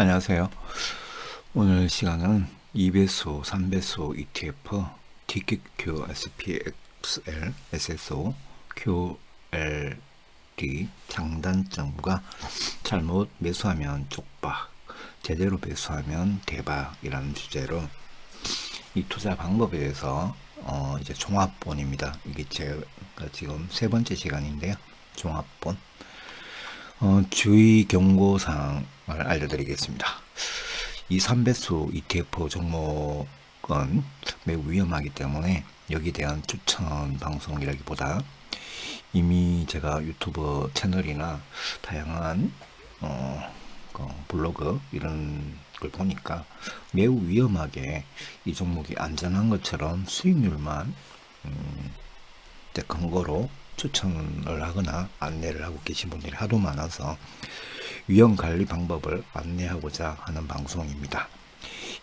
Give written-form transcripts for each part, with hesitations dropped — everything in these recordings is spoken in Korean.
안녕하세요. 오늘 시간은 2배수, 3배수 ETF TQQ SPXL SSO QLD 장단점과 잘못 매수하면 쪽박, 제대로 매수하면 대박이라는 주제로 이 투자 방법에 대해서 이제 종합본입니다. 이게 제가 지금 세 번째 시간인데요. 종합본. 주의 경고사항을 알려드리겠습니다. 이 3배수 ETF 종목은 매우 위험하기 때문에 여기에 대한 추천 방송이라기보다 이미 제가 유튜브 채널이나 다양한 블로그 이런 걸 보니까 매우 위험하게 이 종목이 안전한 것처럼 수익률만 근거로 추천을 하거나 안내를 하고 계신 분들이 하도 많아서 위험 관리 방법을 안내하고자 하는 방송입니다.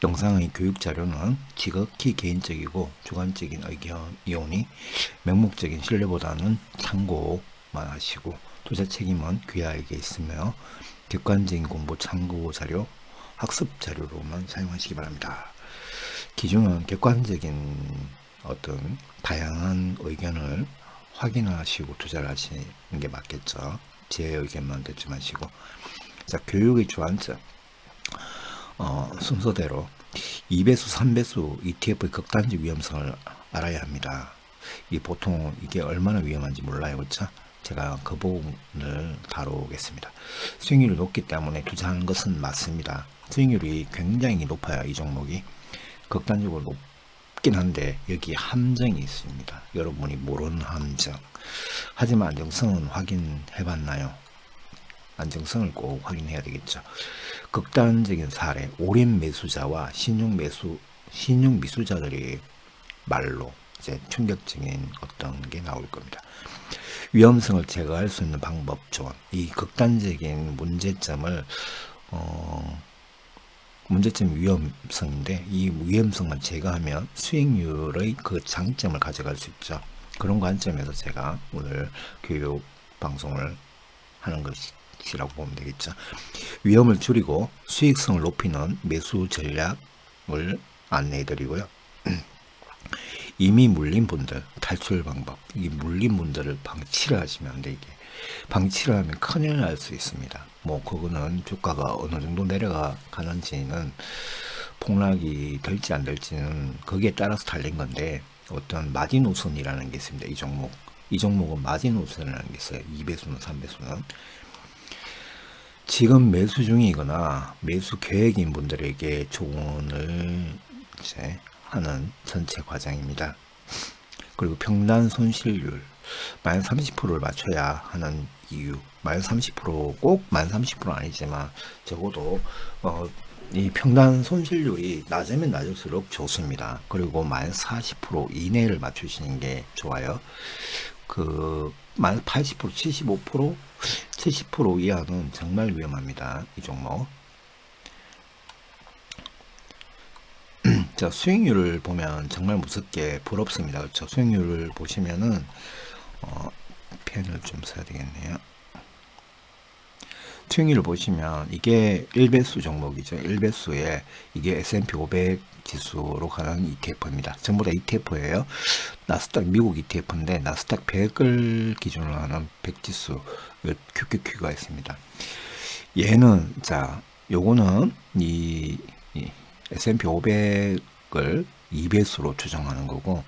영상의 교육 자료는 지극히 개인적이고 주관적인 의견이오니 맹목적인 신뢰보다는 참고만 하시고 투자 책임은 귀하에게 있으며 객관적인 공부 참고 자료, 학습 자료로만 사용하시기 바랍니다. 기준은 객관적인 어떤 다양한 의견을 확인하시고 투자를 하시는 게 맞겠죠. 제 의견만 듣지 마시고. 자, 교육의 주안점. 순서대로 2배수, 3배수 ETF의 극단적 위험성을 알아야 합니다. 보통 이게 얼마나 위험한지 몰라요. 그렇죠? 제가 그 부분을 다루겠습니다. 수익률이 높기 때문에 투자하는 것은 맞습니다. 수익률이 굉장히 높아요. 이 종목이. 극단적으로 높긴 한데 여기 함정이 있습니다. 여러분이 모르는 함정. 하지만 안정성은 확인해 봤나요? 안정성을 꼭 확인해야 되겠죠. 극단적인 사례, 올인 매수자와 신용 미수자들이 말로 이제 충격적인 어떤 게 나올 겁니다. 위험성을 제거할 수 있는 방법 조언. 이 극단적인 문제점을 문제점 위험성인데 이 위험성만 제거하면 수익률의 그 장점을 가져갈 수 있죠. 그런 관점에서 제가 오늘 교육 방송을 하는 것이라고 보면 되겠죠. 위험을 줄이고 수익성을 높이는 매수 전략을 안내해 드리고요. 이미 물린 분들 탈출 방법. 이 물린 분들을 방치를 하시면 안 돼. 이게 방치를 하면 큰일 날 수 있습니다. 뭐 그거는 주가가 어느 정도 내려가는지는 폭락이 될지 안 될지는 거기에 따라서 달린 건데 어떤 마지노선이라는 게 있습니다. 이 종목은 마지노선이라는 게 있어요. 2배수는 3배수는 지금 매수 중이거나 매수 계획인 분들에게 조언을 이제 하는 전체 과정입니다. 그리고 평단 손실률 마이너스 30%를 맞춰야 하는 이유. 마이너스 30%꼭 마이너스 30%는 아니지만 적어도 이 평단 손실률이 낮으면 낮을수록 좋습니다. 그리고 마이너스 40% 이내를 맞추시는 게 좋아요. 그 마이너스 80%, 75%, 70% 이하는 정말 위험합니다. 이 종목. 자, 수익률을 보면 정말 무섭게 부럽습니다. 그렇죠? 수익률을 보시면은 펜을 좀 써야 되겠네요. 수익률을 보시면 이게 1배수 종목이죠. 1배수에 이게 S&P 500 지수로 가는 ETF입니다. 전부 다 ETF예요. 나스닥 미국 ETF인데 나스닥 100을 기준으로 하는 100지수 QQQ가 있습니다. 얘는 자, 요거는 이 S&P 500을 2배수로 추정하는 거고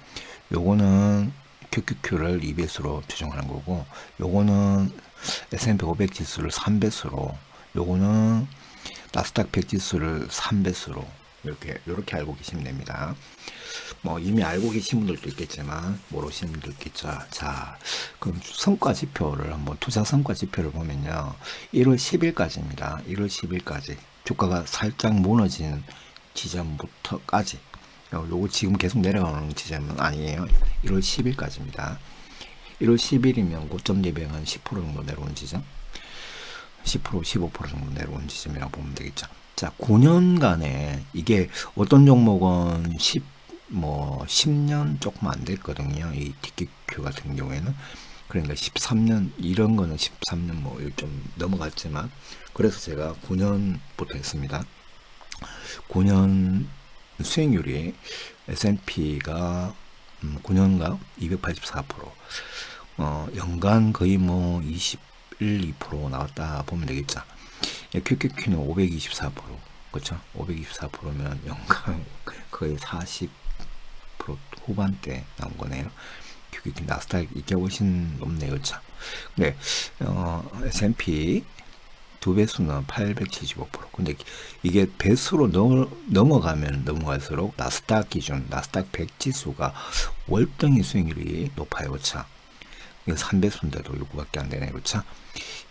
요거는 QQQ를 2배수로 추정하는 거고 요거는 S&P 500 지수를 3배수로 요거는 나스닥 100 지수를 3배수로 이렇게 알고 계시면 됩니다. 뭐 이미 알고 계신 분들도 있겠지만 모르시는 분들도 있겠죠. 자, 그럼 성과 지표를 한번 투자 성과 지표를 보면요. 1월 10일까지입니다. 1월 10일까지 주가가 살짝 무너진 지점부터까지 요거 지금 계속 내려가는 지점은 아니에요. 1월 10일까지입니다. 1월 10일이면 고점 대비하면 10% 정도 내려온 지점, 10%, 15% 정도 내려온 지점이라고 보면 되겠죠. 자, 9년간에 이게 어떤 종목은 10년 조금 안 됐거든요. 이 TQQ 같은 경우에는. 그러니까 13년, 이런 거는 13년 뭐 좀 넘어갔지만, 그래서 제가 9년부터 했습니다. 9년 수익률이 S&P가 9년간 284%, 연간 거의 뭐 21, 2% 나왔다 보면 되겠죠. QQQ는 524%, 그렇죠? 524%면 연간 거의 40% 후반대 나온 거네요. QQQ 나스닥 이게 훨씬 높네요, 그렇죠? 네, S&P 두 배수는 875%. 근데 이게 배수로 넘어가면 넘어갈수록 나스닥 기준, 나스닥 100 지수가 월등히 수익률이 높아요, 그렇죠? 이거 3배수인데도 요거밖에 안 되네, 그렇죠?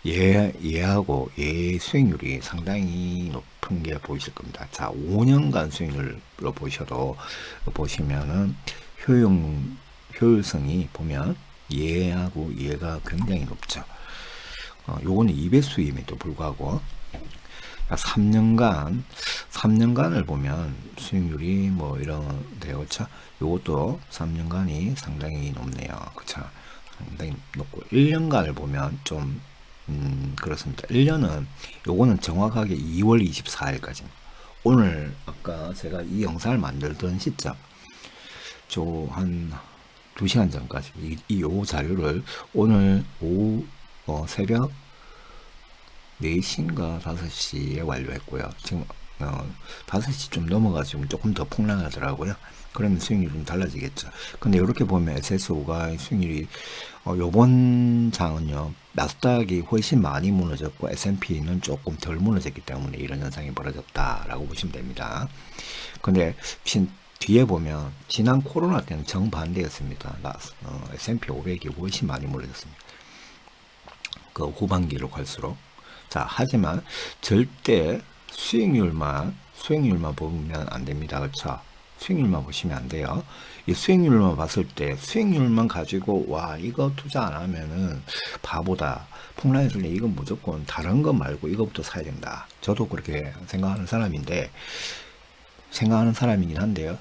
얘하고 얘 수익률이 상당히 높은 게 보이실 겁니다. 자, 5년간 수익률로 보시면은 효율성이 보면 얘하고 얘가 굉장히 높죠. 요거는 2배수임에도 불구하고 3년간을 보면 수익률이 뭐 이런 데요, 그쵸? 요것도 3년간이 상당히 높네요, 그쵸? 상당히 높고 1년간을 보면 좀 그렇습니다. 1년은 요거는 정확하게 2월 24일까지 오늘 아까 제가 이 영상을 만들던 시점 한 2시간 전까지 요 자료를 오늘 오후 새벽 4시인가 5시에 완료했고요. 지금 5시 좀 넘어가지고 조금 더 폭락하더라고요. 그러면 수익률이 좀 달라지겠죠. 근데 이렇게 보면 SSO가 수익률이 요번 장은요, 나스닥이 훨씬 많이 무너졌고 S&P는 조금 덜 무너졌기 때문에 이런 현상이 벌어졌다라고 보시면 됩니다. 근데 뒤에 보면 지난 코로나 때는 정반대였습니다. S&P 500이 훨씬 많이 무너졌습니다. 그 후반기로 갈수록. 자, 하지만 절대 수익률만 보면 안 됩니다. 그렇죠? 수익률만 보시면 안 돼요. 이 수익률만 봤을 때 수익률만 가지고 와, 이거 투자 안 하면은 바보다, 폭락했을 때 이건 무조건 다른 거 말고 이거부터 사야 된다. 저도 그렇게 생각하는 사람이긴 한데요.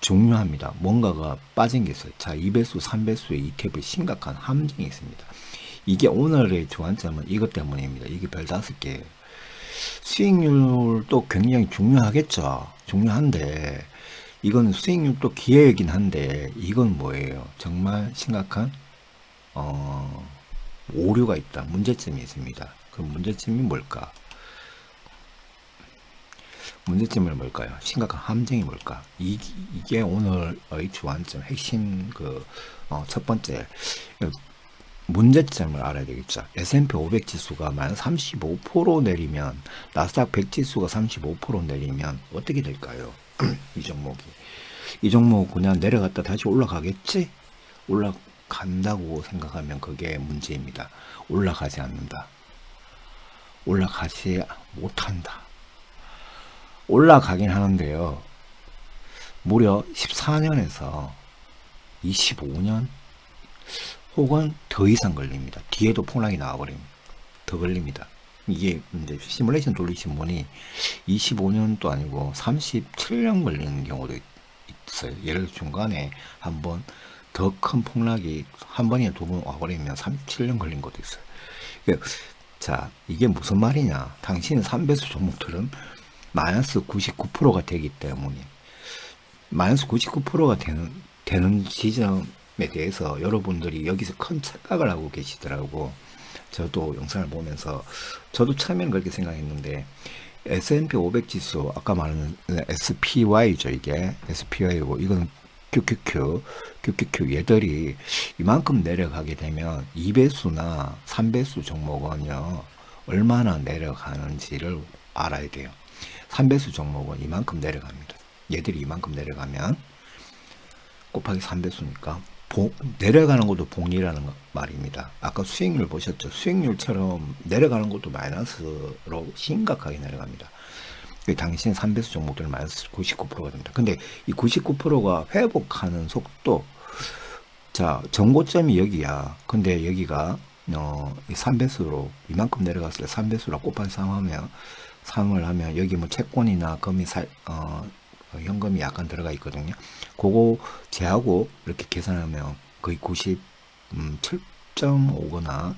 중요합니다. 뭔가가 빠진 게 있어요. 자, 2배수, 3배수의 ETF에 심각한 함정이 있습니다. 이게 오늘의 주안점은 이것 때문입니다. 이게 별 5개. 수익률도 굉장히 중요하겠죠. 중요한데, 이건 수익률도 기회이긴 한데, 이건 뭐예요? 정말 심각한, 오류가 있다. 문제점이 있습니다. 그 문제점이 뭘까? 문제점은 뭘까요? 심각한 함정이 뭘까? 이게 오늘의 주안점, 핵심 첫 번째. 문제점을 알아야 되겠죠. S&P 500 지수가 만 35% 내리면, 나스닥 100 지수가 35% 내리면 어떻게 될까요? 이 종목 그냥 내려갔다 다시 올라가겠지? 올라간다고 생각하면 그게 문제입니다. 올라가지 않는다. 올라가지 못한다. 올라가긴 하는데요. 무려 14년에서 25년 혹은 더 이상 걸립니다. 뒤에도 폭락이 나와버립니다. 더 걸립니다. 이게 이제 시뮬레이션 돌리신 분이 25년도 아니고 37년 걸리는 경우도 있어요. 예를 들어 중간에 한번 더 큰 폭락이 한 번이나 두 번 와버리면 37년 걸린 것도 있어요. 자, 이게 무슨 말이냐? 당신의 3배수 종목들은 마이너스 99%가 되기 때문에, 마이너스 99%가 되는 지점에 대해서 여러분들이 여기서 큰 착각을 하고 계시더라고. 저도 영상을 보면서 저도 처음에는 그렇게 생각했는데, S&P 500 지수, 아까 말하는 SPY죠. 이게 SPY고, 이건 QQQ 얘들이 이만큼 내려가게 되면 2배수나 3배수 종목은요, 얼마나 내려가는지를 알아야 돼요. 3배수 종목은 이만큼 내려갑니다. 얘들이 이만큼 내려가면 곱하기 3배수니까 내려가는 것도 복리라는 말입니다. 아까 수익률 보셨죠? 수익률처럼 내려가는 것도 마이너스로 심각하게 내려갑니다. 당신 3배수 종목들은 마이너스 99%가 됩니다. 근데 이 99%가 회복하는 속도, 자, 정고점이 여기야. 근데 여기가 3배수로 이만큼 내려갔을 때 3배수로 곱한 3을 하면 여기 뭐 채권이나 현금이 약간 들어가 있거든요. 그거 제하고 이렇게 계산하면 거의 99.5거나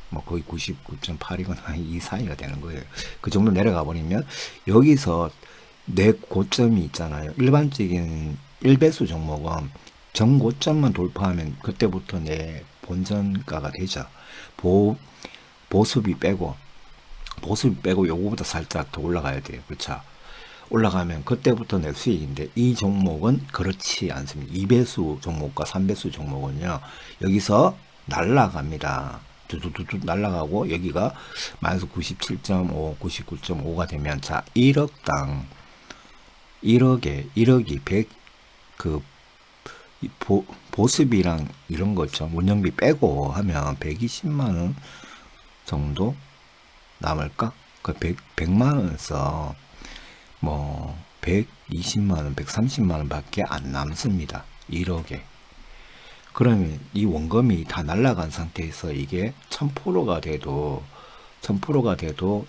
뭐 거의 99.8이거나 이 사이가 되는 거예요. 그 정도 내려가 버리면 여기서 내 고점이 있잖아요. 일반적인 1배수 종목은 정고점만 돌파하면 그때부터 내 본전가가 되죠. 보수비 빼고 요거보다 살짝 더 올라가야 돼요. 그렇죠? 올라가면 그때부터 내 수익인데 이 종목은 그렇지 않습니다. 2배수 종목과 3배수 종목은요. 여기서 날라갑니다. 두두두두 날라가고 여기가 마이너스 97.5, 99.5가 되면 자 1억당 1억이 100 그 보습이랑 이런 거 있죠. 운영비 빼고 하면 120만원 정도 남을까? 그 100만원에서 뭐 120만원, 130만원 밖에 안 남습니다. 1억에. 그러면 이 원금이 다 날라간 상태에서 이게 1000%가 돼도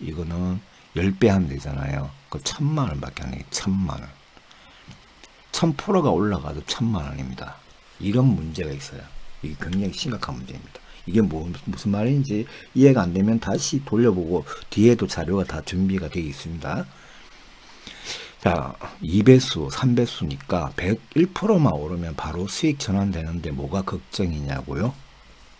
이거는 10배 하면 되잖아요. 그 1000만원 밖에 안 해요. 1000만원. 1000%가 올라가도 1000만원입니다. 이런 문제가 있어요. 이게 굉장히 심각한 문제입니다. 이게 무슨 말인지 이해가 안 되면 다시 돌려보고 뒤에도 자료가 다 준비가 되어 있습니다. 자, 2배수, 3배수니까 101%만 오르면 바로 수익 전환되는데 뭐가 걱정이냐고요?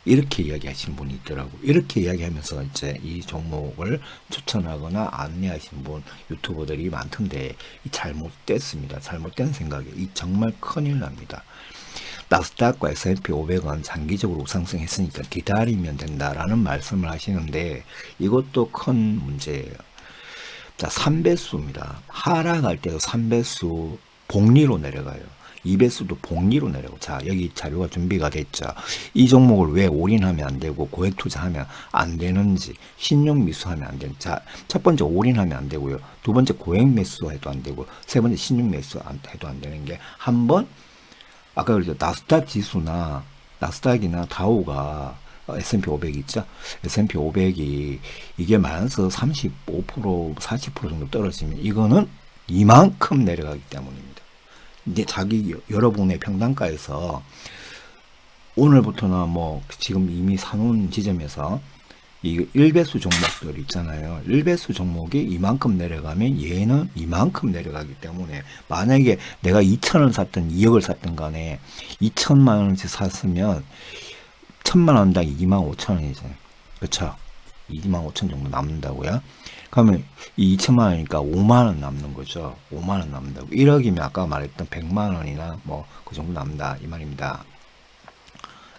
이렇게 이야기하신 분이 있더라고. 이렇게 이야기하면서 이제 이 종목을 추천하거나 안내하신 분 유튜버들이 많던데 잘못됐습니다. 잘못된 생각이 정말 큰일 납니다. 나스닥과 S&P 500은 장기적으로 우상승했으니까 기다리면 된다라는 말씀을 하시는데 이것도 큰 문제예요. 자, 3배수입니다. 하락할 때도 3배수 복리로 내려가요. 2배수도 복리로 내려가고. 자, 여기 자료가 준비가 됐죠. 이 종목을 왜 올인하면 안 되고 고액 투자하면 안 되는지, 신용 미수하면 안 되는지. 자, 첫 번째 올인하면 안 되고요. 두 번째 고액 매수해도 안 되고, 세 번째 신용 매수해도 안 되는 게 한 번, 아까 그랬죠. 나스닥 지수나 나스닥이나 다우가 S&P 500 있죠. S&P 500이 이게 마이너스 35%, 40% 정도 떨어지면 이거는 이만큼 내려가기 때문입니다. 이제 여러분의 평단가에서 오늘부터는 뭐 지금 이미 사놓은 지점에서 이 1배수 종목들 있잖아요. 1배수 종목이 이만큼 내려가면 얘는 이만큼 내려가기 때문에 만약에 내가 2천을 샀든 2억을 샀든 간에 2천만 원씩 샀으면 1000만 원당 25,000원이잖아요. 그쵸? 25,000 정도 남는다고요? 그러면 이 2천만 원이니까 5만 원 남는 거죠. 5만 원 남는다고. 1억이면 아까 말했던 100만 원이나 뭐 그 정도 남는다 이 말입니다.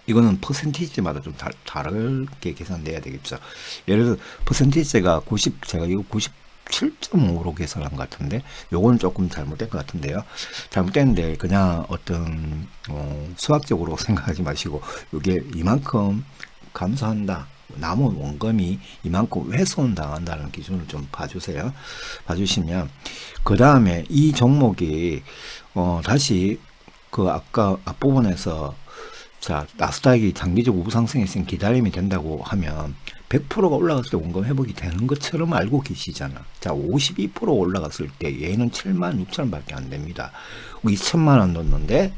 이거는 퍼센티지마다 좀 다르게 계산돼야 되겠죠. 예를 들어 퍼센티지가 제가 이거 97.5로 계산한 것 같은데 요거는 조금 잘못된 것 같은데요. 잘못됐는데 그냥 어떤 수학적으로 생각하지 마시고 이게 이만큼 감소한다. 남은 원금이 이만큼 훼손당한다는 기준을 좀 봐주세요. 봐주시면 그 다음에 이 종목이 다시 그 아까 앞부분에서 자, 나스닥이 장기적 우상승했으니 기다리면 된다고 하면 100%가 올라갔을 때 원금 회복이 되는 것처럼 알고 계시잖아. 자, 52% 올라갔을 때 얘는 76,000원 밖에 안 됩니다. 2천만 원 넣었는데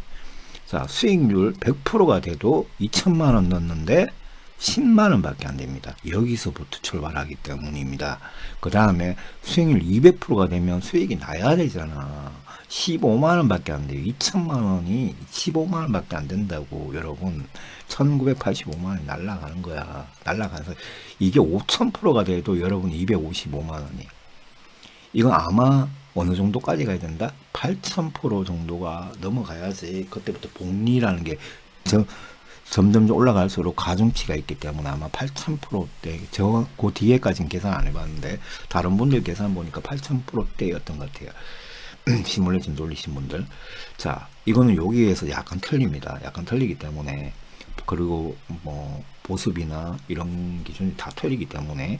자, 수익률 100%가 돼도 2천만 원 넣었는데 10만 원 밖에 안 됩니다. 여기서부터 출발하기 때문입니다. 그 다음에 수익률 200%가 되면 수익이 나야 되잖아. 15만 원 밖에 안 돼요. 2천만 원이 15만 원 밖에 안 된다고 여러분. 1985만 원이 날라가는 거야. 날라가서 이게 5000%가 돼도 여러분 255만 원이. 이건 아마 어느 정도까지 가야 된다? 8000% 정도가 넘어가야지 그때부터 복리라는 게 점점 올라갈수록 가중치가 있기 때문에 아마 8000%대 그 뒤에까지는 계산 안 해봤는데 다른 분들 계산 보니까 8000%대였던 것 같아요. 시뮬레이션 돌리신 분들. 자, 이거는 여기에서 약간 틀립니다. 약간 틀리기 때문에 그리고 뭐 보습이나 이런 기준이 다 틀리기 때문에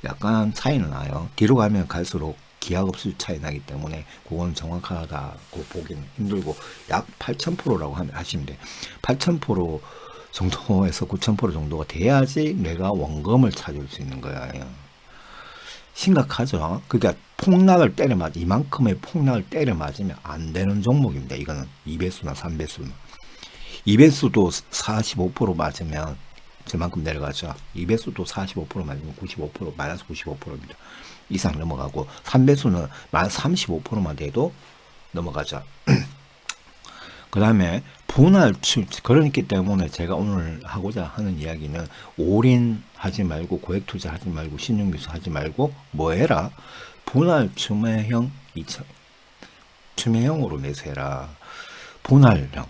약간 차이는 나요. 뒤로 가면 갈수록 기하급수 차이 나기 때문에 그건 정확하다고 보기는 힘들고 약 8000%라고 하시면 돼. 8000% 정도에서 9000% 정도가 돼야지 내가 원금을 찾을 수 있는 거예요. 심각하죠. 그러니까 폭락을 때려맞 이만큼의 폭락을 때려맞으면 안 되는 종목입니다. 이거는 2배수나 3배수는 이배수도 45% 맞으면 저만큼 내려가죠. 이배수도 45% 맞으면 95% 마이너스 95%입니다. 이상 넘어가고 3배수는 마이너스 35%만 돼도 넘어가죠. 그 다음에 분할출, 그렇기 때문에 제가 오늘 하고자 하는 이야기는 올인 하지 말고 고액 투자 하지 말고 신용기수 하지 말고 뭐 해라? 분할 추매형 추매형으로 매수해라. 분할형.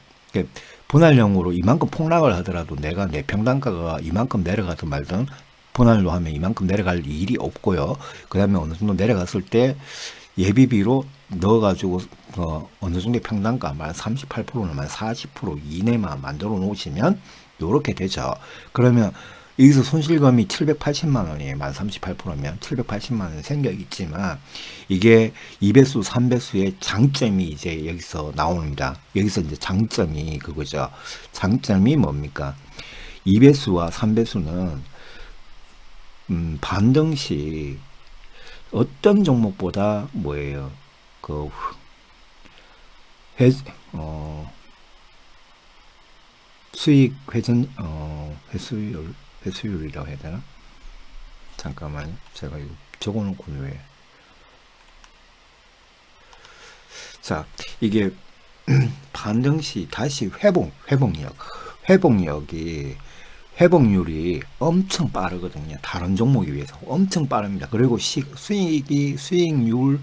분할형으로 이만큼 폭락을 하더라도 내가 내 평단가가 이만큼 내려가든 말든 분할로 하면 이만큼 내려갈 일이 없고요. 그 다음에 어느 정도 내려갔을 때 예비비로 넣어가지고 어느 정도 평단가 만 38%나 만 40% 이내만 만들어 놓으시면 요렇게 되죠. 그러면 여기서 손실금이 780만 원이에요. 만 38%면 780만 원 생겨 있지만 이게 2배수, 3배수의 장점이 이제 여기서 나옵니다. 여기서 이제 장점이 그거죠. 장점이 뭡니까? 2배수와 3배수는 반등시 어떤 종목보다 뭐예요? 그 수익 회전 회수율이라고 해야 되나? 잠깐만요. 제가 이거 적어놓고 왜? 자, 이게 반등시 다시 회복률이 엄청 빠르거든요. 다른 종목에 비해서 엄청 빠릅니다. 그리고 수익률이나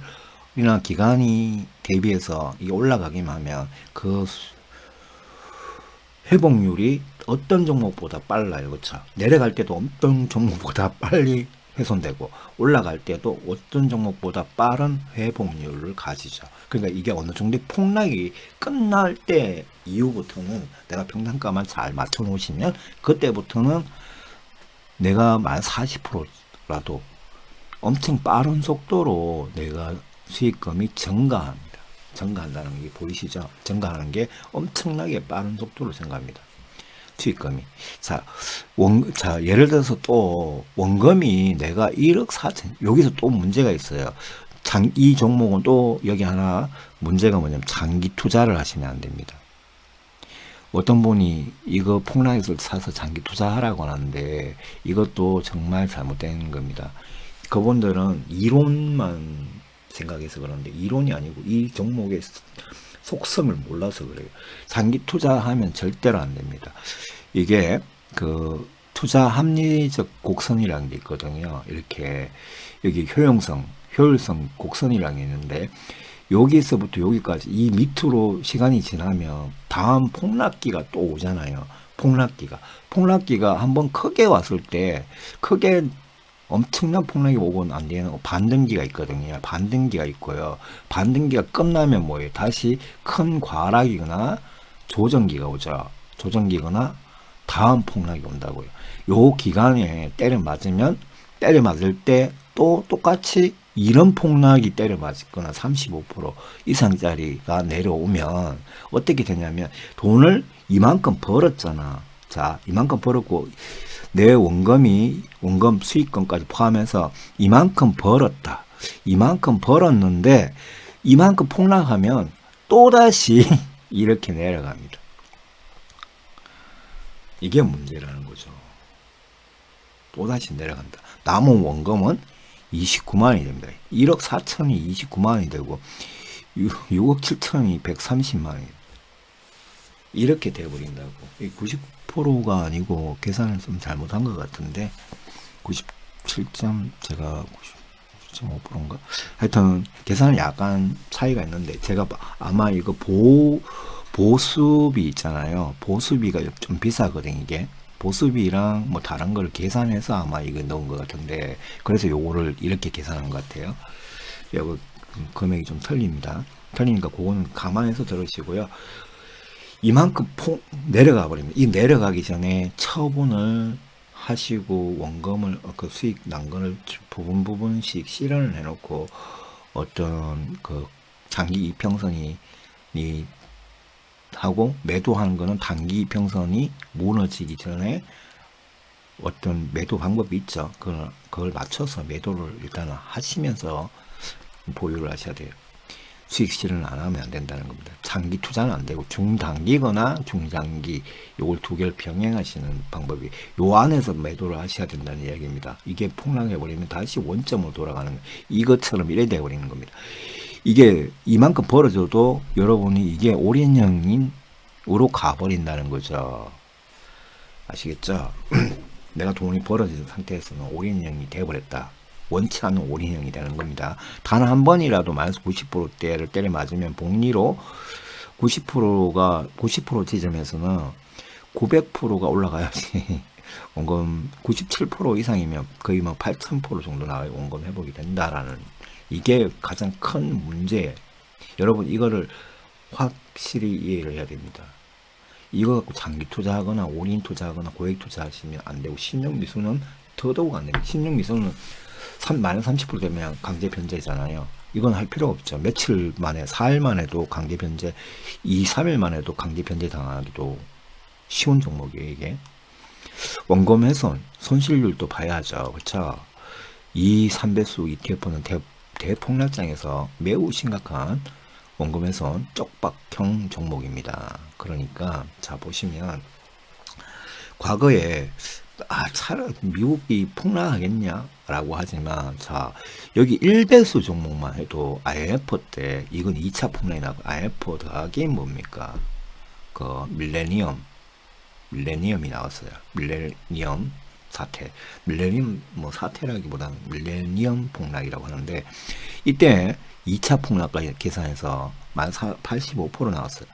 기간이 대비해서 이게 올라가기만 하면 그 회복률이 어떤 종목보다 빨라요. 그렇죠? 내려갈 때도 어떤 종목보다 빨리 훼손되고 올라갈 때도 어떤 종목보다 빠른 회복률을 가지죠. 그러니까 이게 어느 정도 폭락이 끝날 때 이후부터는 내가 평단가만 잘 맞춰 놓으시면 그때부터는 내가 만 40%라도 엄청 빠른 속도로 내가 수익금이 증가합니다. 증가한다는 게 보이시죠? 증가하는 게 엄청나게 빠른 속도로 증가합니다. 수익금이. 자, 예를 들어서 또 원금이 내가 1억 4천, 여기서 또 문제가 있어요. 이 종목은 또 여기 하나 문제가 뭐냐면 장기 투자를 하시면 안 됩니다. 어떤 분이 이거 폭락해서 사서 장기 투자하라고 하는데 이것도 정말 잘못된 겁니다. 그분들은 이론만 생각해서 그러는데 이론이 아니고 이 종목의 속성을 몰라서 그래요. 장기 투자하면 절대로 안 됩니다. 이게 그 투자 합리적 곡선이라는 게 있거든요. 이렇게 여기 효율성 곡선이라는 게 있는데 여기서부터 여기까지 이 밑으로 시간이 지나면 다음 폭락기가 또 오잖아요. 폭락기가 한번 크게 왔을 때 크게 엄청난 폭락이 오고는 안 되는 반등기가 있거든요. 반등기가 있고요. 반등기가 끝나면 뭐예요? 다시 큰 과락이거나 조정기가 오죠. 조정기거나 다음 폭락이 온다고요. 요 기간에 때려 맞을 때 또 똑같이 이런 폭락이 때려 맞거나 35% 이상짜리가 내려오면 어떻게 되냐면 돈을 이만큼 벌었잖아. 자, 이만큼 벌었고 내 원금 수익금까지 포함해서 이만큼 벌었다. 이만큼 벌었는데 이만큼 폭락하면 또다시 이렇게 내려갑니다. 이게 문제라는 거죠. 또다시 내려간다. 남은 원금은 29만원이 됩니다. 1억 4천이 29만원이 되고 6억 7천이 130만원이 이렇게 돼버린다고. 90%가 아니고 계산을 좀 잘못한 것 같은데 97점 제가 97.5%인가? 하여튼 계산은 약간 차이가 있는데 제가 아마 이거 보수비 있잖아요. 보수비가 좀 비싸거든 이게. 보수비랑 뭐 다른 걸 계산해서 아마 이거 넣은 것 같은데 그래서 요거를 이렇게 계산한 것 같아요. 여기 금액이 좀 틀립니다. 틀리니까 그거는 감안해서 들으시고요. 이만큼 내려가 버립니다. 이 내려가기 전에 처분을 하시고 원금을 그 수익 난 거를 부분씩 실현을 해놓고 어떤 그 장기 이평선이 하고 매도하는 거는 단기 이평선이 무너지기 전에 어떤 매도 방법이 있죠. 그걸 맞춰서 매도를 일단 하시면서 보유를 하셔야 돼요. 수익 실현을 안 하면 안 된다는 겁니다. 장기 투자는 안 되고 중단기거나 중장기 요걸 두 개를 병행하시는 방법이 요 안에서 매도를 하셔야 된다는 이야기입니다. 이게 폭락해 버리면 다시 원점으로 돌아가는 거예요. 이것처럼 이래 돼 버리는 겁니다. 이게 이만큼 벌어져도 여러분이 이게 올인형으로 가버린다는 거죠. 아시겠죠? 내가 돈이 벌어진 상태에서는 올인형이 돼버렸다. 원치 않는 올인형이 되는 겁니다. 단 한 번이라도 마이너스 90%대를 때려 맞으면 복리로 90%가 90% 지점에서는 900%가 올라가야지 원금 97% 이상이면 거의 뭐 8000% 정도 나와요. 원금 회복이 된다라는 이게 가장 큰 문제. 여러분 이거를 확실히 이해를 해야 됩니다. 이거 갖고 장기 투자하거나 올인 투자하거나 고액 투자하시면 안 되고 신용미수는 더더욱 안 됩니다. 신용미수는 마이너스 30% 되면 강제 변제잖아요. 이건 할 필요가 없죠. 며칠 만에 4일 만에도 강제 변제 2, 3일 만에도 강제 변제 당하기도 쉬운 종목이에요. 이게 원금 훼손 손실률도 봐야죠. 그렇죠. 이 3배수 ETF는 대폭락장에서 매우 심각한 원금 훼손 쪽박형 종목입니다. 그러니까 자 보시면 과거에 차라리 미국이 폭락하겠냐 라고 하지만 자 여기 1배수 종목만 해도 IMF 때 이건 2차 폭락이 나고 IMF 더하기 뭡니까 그 밀레니엄이 나왔어요. 밀레니엄 사태 밀레니엄 뭐 사태라기보다는 밀레니엄 폭락이라고 하는데 이때 2차 폭락까지 계산해서 만 85% 나왔어요.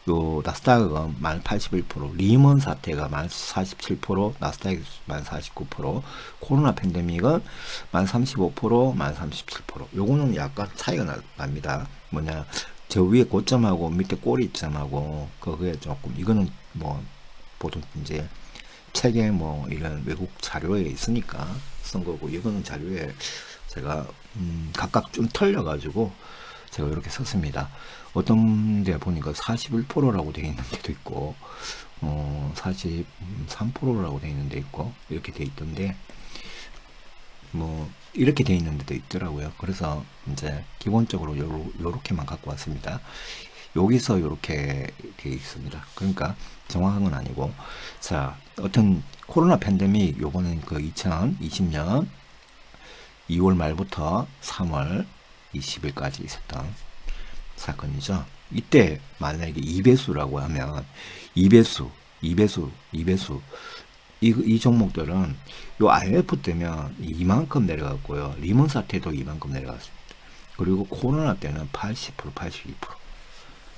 요 나스닥은 만 81%, 리먼 사태가 만 47%, 나스닥이 만 49%, 코로나 팬데믹은 만 35%, 만 37%. 요거는 약간 차이가 납니다. 뭐냐, 저 위에 고점하고 밑에 꼬리점하고 그게 조금 이거는 뭐 보통 이제 책에 뭐 이런 외국 자료에 있으니까 쓴 거고 이거는 자료에 제가 각각 좀 털려가지고 제가 이렇게 썼습니다. 어떤 데 보니까 41%라고 되어 있는 데도 있고 43%라고 되어 있는 데 있고 이렇게 되어 있던데 뭐 이렇게 되어 있는 데도 있더라고요. 그래서 이제 기본적으로 요렇게만 갖고 왔습니다. 여기서 이렇게 되어 있습니다. 그러니까 정확한 건 아니고 자 어떤 코로나 팬데믹 요거는 그 2020년 2월 말부터 3월 20일까지 있었던 사건이죠. 이때 만약에 2배수라고 하면 2배수 이 종목들은 요 IMF 때면 이만큼 내려갔고요. 리먼 사태도 이만큼 내려갔습니다. 그리고 코로나 때는 80%, 82%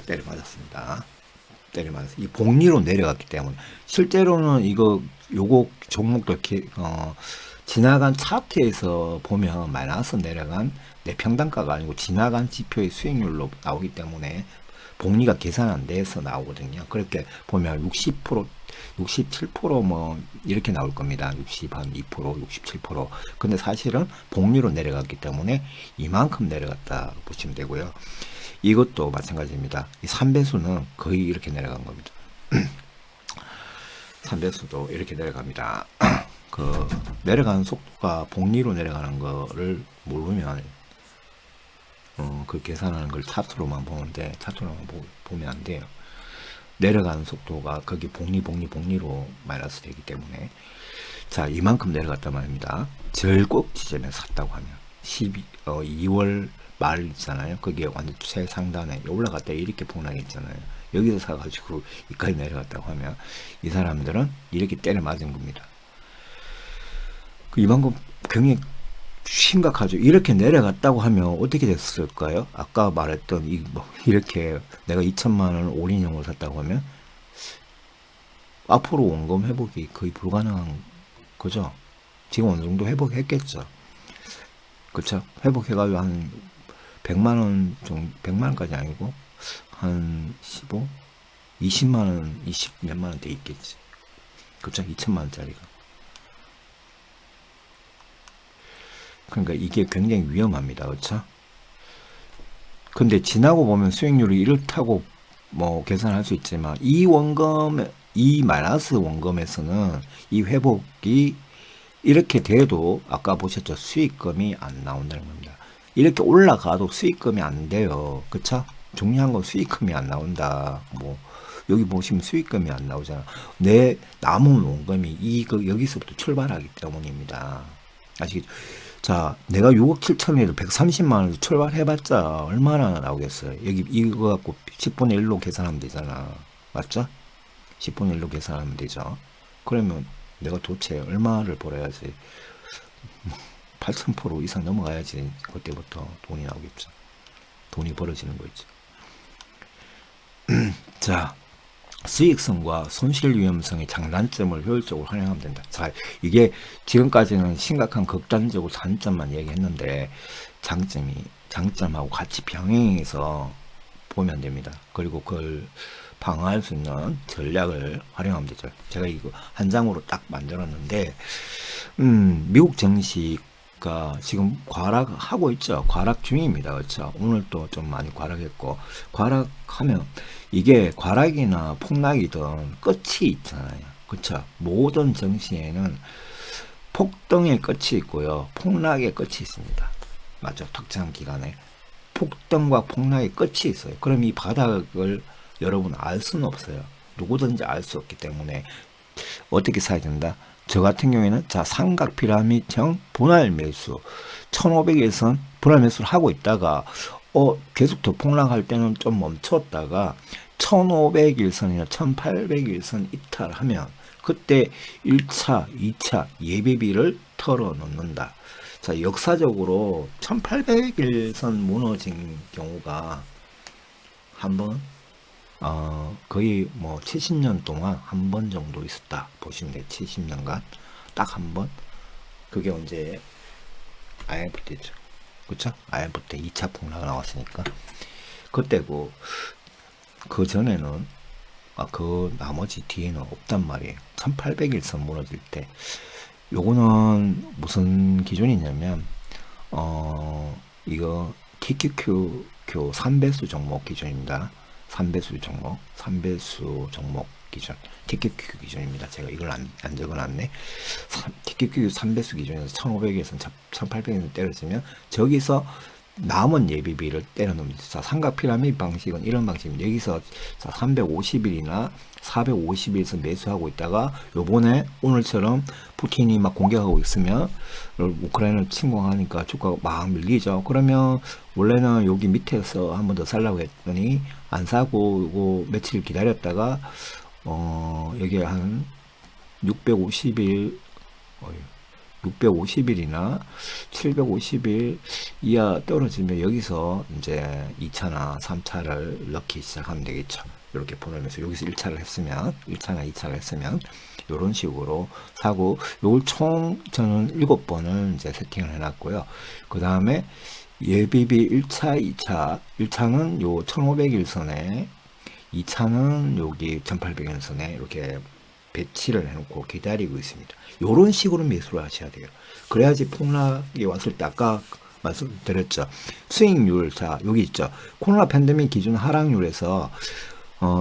때려맞았습니다. 때려맞았어요. 이 복리로 내려갔기 때문에 실제로는 요거 종목도 지나간 차트에서 보면 마이너스 내려간 내평단가가 아니고 지나간 지표의 수익률로 나오기 때문에 복리가 계산 안 돼서 나오거든요. 그렇게 보면 60%, 67% 이렇게 나올 겁니다. 62%, 67%. 근데 사실은 복리로 내려갔기 때문에 이만큼 내려갔다 보시면 되고요. 이것도 마찬가지입니다. 이 3배수는 거의 이렇게 내려간 겁니다. 3배수도 이렇게 내려갑니다. 그 내려가는 속도가 복리로 내려가는 거를 모르면 그 계산하는 걸 차트로만 보는데 차트로만 보면 안 돼요. 내려가는 속도가 거기 복리로 마이너스 되기 때문에 자 이만큼 내려갔단 말입니다. 절꼭 지점에 샀다고 하면 2월 말 있잖아요. 거기에 완전 최상단에 올라갔다 이렇게 폭락했잖아요. 여기서 사가지고 이까지 내려갔다고 하면 이 사람들은 이렇게 때려 맞은 겁니다. 이만큼 굉장히 심각하죠. 이렇게 내려갔다고 하면 어떻게 됐을까요? 아까 말했던 이렇게 내가 2천만 원 올인형으로 샀다고 하면 앞으로 원금 회복이 거의 불가능한 거죠. 지금 어느 정도 회복했겠죠. 그렇죠? 회복해가지고 한 100만 원 정도, 100만 원까지 아니고 한 15, 20만 원, 20 몇만 원대 있겠지. 그렇죠? 2천만 원짜리가. 그러니까 이게 굉장히 위험합니다. 그렇죠? 근데 지나고 보면 수익률이 이렇다고 뭐 계산할 수 있지만 이 마이너스 원금에서는 이 회복이 이렇게 돼도 아까 보셨죠? 수익금이 안 나온다는 겁니다. 이렇게 올라가도 수익금이 안 돼요. 그쵸? 중요한 건 수익금이 안 나온다. 뭐 여기 보시면 수익금이 안 나오잖아. 내 남은 원금이 여기서부터 출발하기 때문입니다. 아시겠죠? 자, 내가 6억 7천을 130만 원에서 출발해봤자 얼마나 나오겠어요? 여기 이거 갖고 10분의 1로 계산하면 되잖아. 맞죠? 10분의 1로 계산하면 되죠. 그러면 내가 도대체 얼마를 벌어야지? 8,000% 이상 넘어가야지 그때부터 돈이 나오겠죠. 돈이 벌어지는 거 있죠. 자, 수익성과 손실 위험성의 장단점을 효율적으로 활용하면 된다. 자, 이게 지금까지는 심각한 극단적으로 단점만 얘기했는데 장점하고 같이 병행해서 보면 됩니다. 그리고 그걸 방어할 수 있는 전략을 활용하면 되죠. 제가 이거 한 장으로 딱 만들었는데, 미국 증시가 지금 과락하고 있죠. 과락 중입니다. 그렇죠. 오늘 또 좀 많이 과락했고, 과락하면 이게 과락이나 폭락이든 끝이 있잖아요. 그렇죠. 모든 증시에는 폭등의 끝이 있고요. 폭락의 끝이 있습니다. 맞죠. 특정 기간에. 폭등과 폭락의 끝이 있어요. 그럼 이 바닥을 여러분 알 수는 없어요. 누구든지 알 수 없기 때문에 어떻게 사야 된다? 저 같은 경우에는 자 삼각 피라미드형 분할 매수 1500에선 분할 매수를 하고 있다가 계속 더 폭락할 때는 좀 멈췄다가 1500일선이나 1800일선 이탈하면 그때 1차, 2차 예비비를 털어 놓는다. 자, 역사적으로 1800일선 무너진 경우가 한번 거의 뭐 70년 동안 한 번 정도 있었다 보시면 돼요. 70년간 딱 한 번. 그게 언제 IMF 때죠. 그쵸? IMF 때 2차 폭락 나왔으니까 그때고 그 전에는 그 나머지 뒤에는 없단 말이에요. 1800일선 무너질 때 요거는 무슨 기준이냐면 이거 TQQ 3배수 종목 기준입니다. 3배수 종목 기준, TQQ 기준입니다. 제가 이걸 안 적어놨네. TQQ 3배수 기준에서 1500에서 1800에서 때려지면 저기서 남은 예비비를 때려놓습니다. 자, 삼각 피라미드 방식은 이런 방식입니다. 여기서 350일이나 450일에서 매수하고 있다가 요번에 오늘처럼 푸틴이 막 공격하고 있으면 우크라이나를 침공하니까 주가가 막 밀리죠. 그러면 원래는 여기 밑에서 한 번 더 살라고 했더니 안 사고 요거 며칠 기다렸다가 여기 한 650일 650일이나 750일 이하 떨어지면 여기서 이제 2차나 3차를 넣기 시작하면 되겠죠. 이렇게 보내면서 여기서 1차를 했으면 1차나 2차를 했으면 이런 식으로 사고 요걸 총 저는 7번을 이제 세팅을 해놨고요. 그 다음에 예비비 1차, 2차 1차는 요 1500일선에 2차는 여기 1800일선에 이렇게 배치를 해놓고 기다리고 있습니다. 이런 식으로 매수를 하셔야 돼요. 그래야지 폭락이 왔을 때 아까 말씀드렸죠. 수익률, 자 여기 있죠. 코로나 팬데믹 기준 하락률에서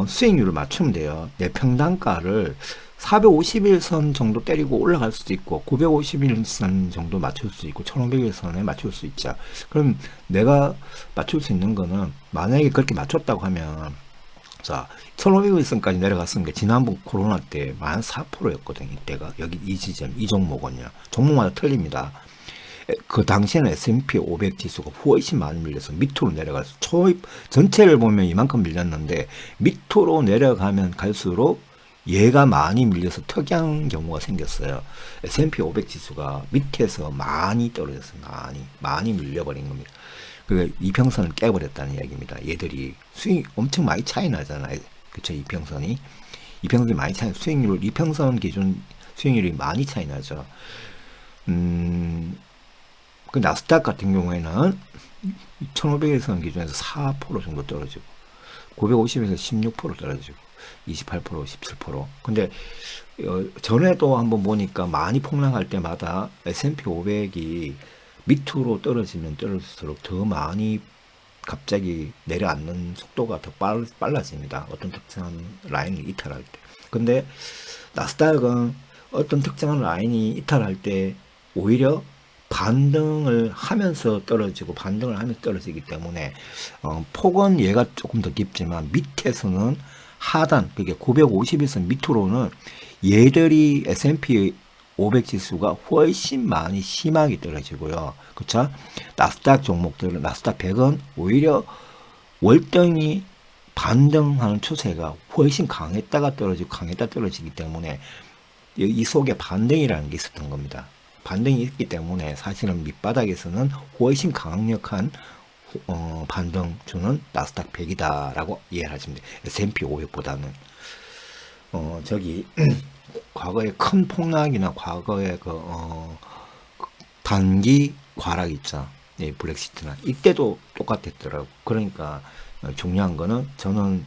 수익률을 맞추면 돼요. 내 평단가를 450일선 정도 때리고 올라갈 수도 있고 950일선 정도 맞출 수 있고 1500일선에 맞출 수 있죠. 그럼 내가 맞출 수 있는 거는 만약에 그렇게 맞췄다고 하면 자, 1500일선까지 내려갔으니까 지난번 코로나 때 14%였거든요. 이때가 여기 이 지점, 이 종목은요. 종목마다 틀립니다. 그 당시에는 S&P 500 지수가 훨씬 많이 밀려서 밑으로 내려가서 전체를 보면 이만큼 밀렸는데 밑으로 내려가면 갈수록 얘가 많이 밀려서 특이한 경우가 생겼어요. S&P 500 지수가 밑에서 많이 떨어졌어요. 많이 밀려버린 겁니다. 그 이평선을 깨버렸다는 이야기입니다. 얘들이 수익 엄청 많이 차이 나잖아요. 그쵸? 이평선이 많이 차이, 수익률 이평선 기준 수익률이 많이 차이 나죠. 그 나스닥 같은 경우에는 1500일선 기준에서 4% 정도 떨어지고 950에서 16% 떨어지고 28%, 17%. 근데 전에도 한번 보니까 많이 폭락할 때마다 S&P 500이 밑으로 떨어지면 떨어질수록 더 많이 갑자기 내려앉는 속도가 더 빨라집니다. 어떤 특정한 라인을 이탈할 때. 근데 나스닥은 어떤 특정한 라인이 이탈할 때 오히려 반등을 하면서 떨어지고 반등을 하면서 떨어지기 때문에 폭은 얘가 조금 더 깊지만 밑에서는 하단 그게 950에서 밑으로는 얘들이 S&P 500 지수가 훨씬 많이 심하게 떨어지고요. 그쵸? 나스닥 종목들은 나스닥 100은 오히려 월등히 반등하는 추세가 훨씬 강했다가 떨어지고 강했다 떨어지기 때문에 이 속에 반등이라는 게 있었던 겁니다. 반등이 있기 때문에 사실은 밑바닥에서는 훨씬 강력한 반등 주는 나스닥 100이다라고 이해하시면 돼요. S&P 500보다는 저기 과거에 큰 폭락이나 과거에 단기 과락 있죠. 예, 브렉시트나 이때도 똑같았더라고. 그러니까 중요한 거는 저는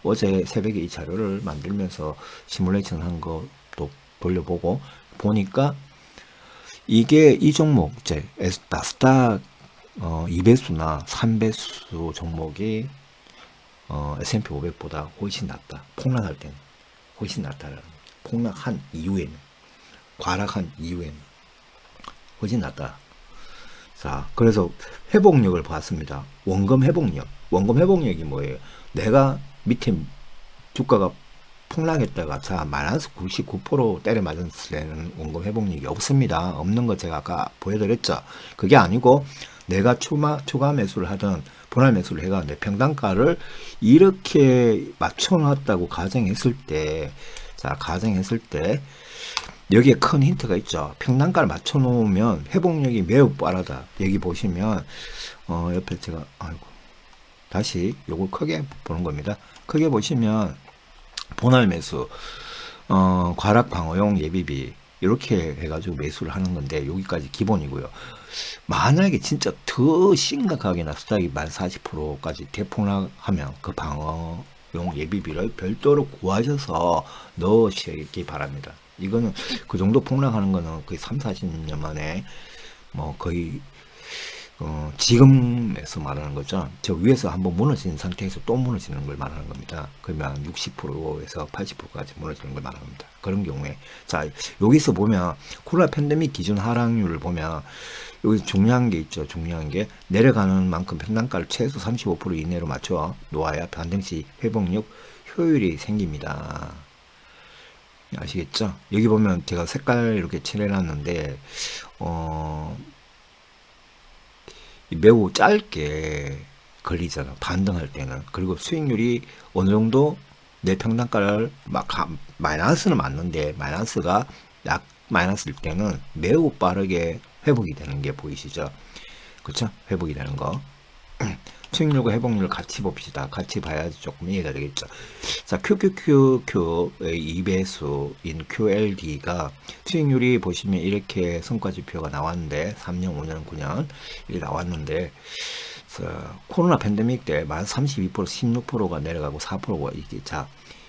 어제 새벽에 이 자료를 만들면서 시뮬레이션 한 것도 돌려보고 보니까 이게 이 종목 이제 나스닥 2배수나 3배수 종목이 S&P 500보다 훨씬 낫다. 폭락할 때는 훨씬 낫다라는 거죠. 폭락한 이후에는 과락한 이후에는 훨씬 낫다. 자, 그래서 회복력을 봤습니다. 원금 회복력. 원금 회복력이 뭐예요? 내가 밑에 주가가 폭락했다가 자 마이너스 99% 때려 맞았을 때는 원금 회복력이 없습니다. 없는 거 제가 아까 보여드렸죠. 그게 아니고 내가 추가 매수를 하든 분할 매수를 해가 내 평단가를 이렇게 맞춰놨다고 가정했을 때, 자 가정했을 때 여기에 큰 힌트가 있죠. 평단가를 맞춰놓으면 회복력이 매우 빠르다. 여기 보시면 옆에 제가 다시 요걸 크게 보는 겁니다. 크게 보시면 분할 매수, 과락 방어용 예비비 이렇게 해가지고 매수를 하는 건데 여기까지 기본이고요. 만약에 진짜 더 심각하게 나스닥이 40%까지 대폭락하면 그 방어용 예비비를 별도로 구하셔서 넣으시기 바랍니다. 이거는 그 정도 폭락하는 거는 거의 3, 40년 만에 뭐 거의 지금에서 말하는 거죠. 저 위에서 한번 무너진 상태에서 또 무너지는 걸 말하는 겁니다. 그러면 60%에서 80%까지 무너지는 걸 말합니다. 그런 경우에 자 여기서 보면 코로나 팬데믹 기준 하락률을 보면 여기 중요한 게 있죠. 중요한 게 내려가는 만큼 평단가를 최소 35% 이내로 맞춰 놓아야 반등시 회복력 효율이 생깁니다. 아시겠죠? 여기 보면 제가 색깔 이렇게 칠해놨는데 매우 짧게 걸리잖아. 반등할 때는. 그리고 수익률이 어느 정도 내 평단가를 마이너스는 맞는데 마이너스가 마이너스일 때는 매우 빠르게 회복이 되는 게 보이시죠? 그쵸? 회복이 되는 거. 수익률과 회복률을 같이 봅시다. 같이 봐야지 조금 이해가 되겠죠. 자, QQQQ의 2배수인 QLD가 수익률이 보시면 이렇게 성과지표가 나왔는데 3년, 5년, 9년 이렇게 나왔는데 코로나 팬데믹 때 만 32%, 16%가 내려가고 4%가 이게 자,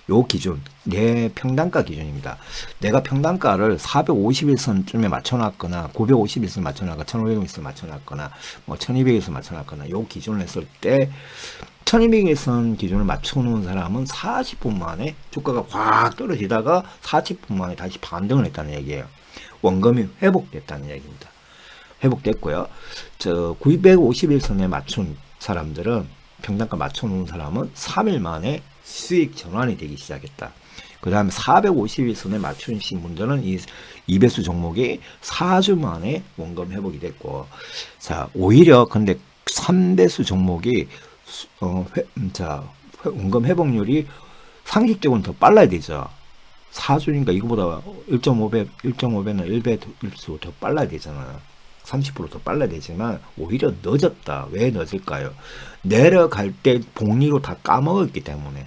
요 기준, 내 평단가 기준입니다. 내가 평단가를 451선쯤에 맞춰놨거나, 951선 맞춰놨거나, 1500선 맞춰놨거나, 뭐 1200에서 맞춰놨거나, 요 기준을 했을 때, 1200선 기준을 맞춰놓은 사람은 40분 만에 주가가 확 떨어지다가 40분 만에 다시 반등을 했다는 얘기예요. 원금이 회복됐다는 얘기입니다. 회복됐고요. 저 951선에 맞춘 사람들은, 평단가 맞춰놓은 사람은 3일 만에 수익 전환이 되기 시작했다. 그 다음에 451선에 맞추신 분들은 이 2배수 종목이 4주 만에 원금 회복이 됐고, 자, 오히려 근데 3배수 종목이, 원금 회복률이 상식적으로는 더 빨라야 되죠. 4주니까 이거보다 1.5배, 1.5배나 1배 더 빨라야 되잖아요. 30%더 빨라야 되지만 오히려 늦었다. 왜 늦을까요? 내려갈 때 복리로 다 까먹었기 때문에.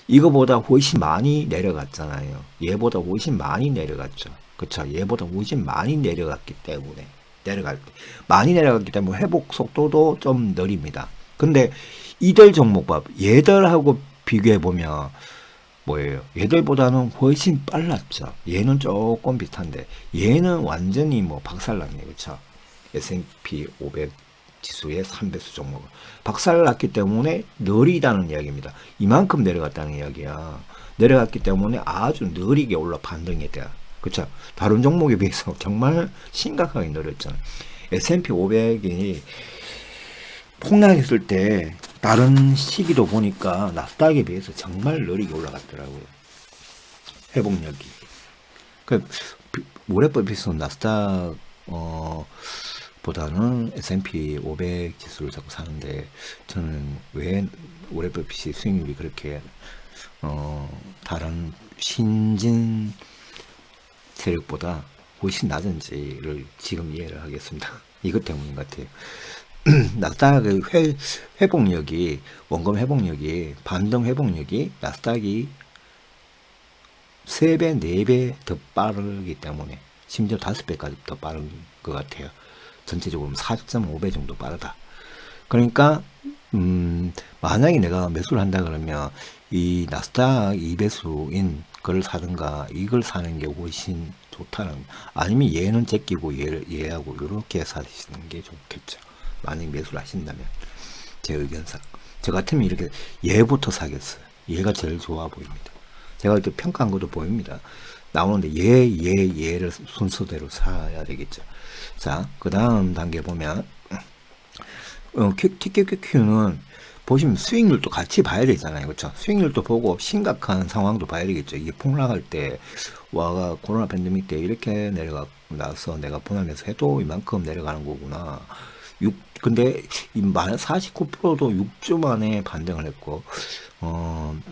이거보다 훨씬 많이 내려갔잖아요. 얘보다 훨씬 많이 내려갔죠. 그쵸? 얘보다 훨씬 많이 내려갔기 때문에. 내려갈 때. 많이 내려갔기 때문에 회복 속도도 좀 느립니다. 근데 이들 종목밥, 얘들하고 비교해보면 뭐예요? 얘들보다는 훨씬 빨랐죠. 얘는 조금 비슷한데 얘는 완전히 뭐 박살났네. 그쵸? S&P 500 지수의 3배수 종목은 박살났기 때문에 느리다는 이야기입니다. 이만큼 내려갔다는 이야기야. 내려갔기 때문에 아주 느리게 올라 반등이 돼요. 그쵸? 다른 종목에 비해서 정말 심각하게 늘었잖아요. S&P 500이 폭락했을 때 다른 시기도 보니까 나스닥에 비해서 정말 느리게 올라갔더라고요. 회복력이. 그 오래 버핏은 나스닥 보다는 S&P 500 지수를 자꾸 사는데 저는 왜 오래 버핏이 수익률이 그렇게 다른 신진 세력보다 훨씬 낮은지를 지금 이해를 하겠습니다. 이것 때문인 것 같아요. 나스닥의 회복력이, 원금 회복력이, 반등 회복력이 나스닥이 3배, 4배 더 빠르기 때문에, 심지어 5배까지 더 빠른 것 같아요. 전체적으로 4.5배 정도 빠르다. 그러니까 만약에 내가 매수를 한다 그러면 이 나스닥 2배수인 걸 사든가 이걸 사는 게 훨씬 좋다는, 아니면 얘는 제끼고 얘하고 이렇게 사시는 게 좋겠죠. 만약 매수를 하신다면, 제 의견상 저 같으면 이렇게 얘부터 사겠어요. 얘가 제일 좋아 보입니다. 제가 이렇게 평가한 것도 보입니다. 나오는데 얘를 순서대로 사야 되겠죠. 자, 그 다음 단계 보면 TQQQ는 보시면 수익률도 같이 봐야 되잖아요. 그렇죠? 수익률도 보고 심각한 상황도 봐야 되겠죠. 이게 폭락할 때, 와, 코로나 팬데믹 때 이렇게 내려가서 내가 분할해서 해도 이만큼 내려가는 거구나. 근데 이 49%도 6주 만에 반등을 했고,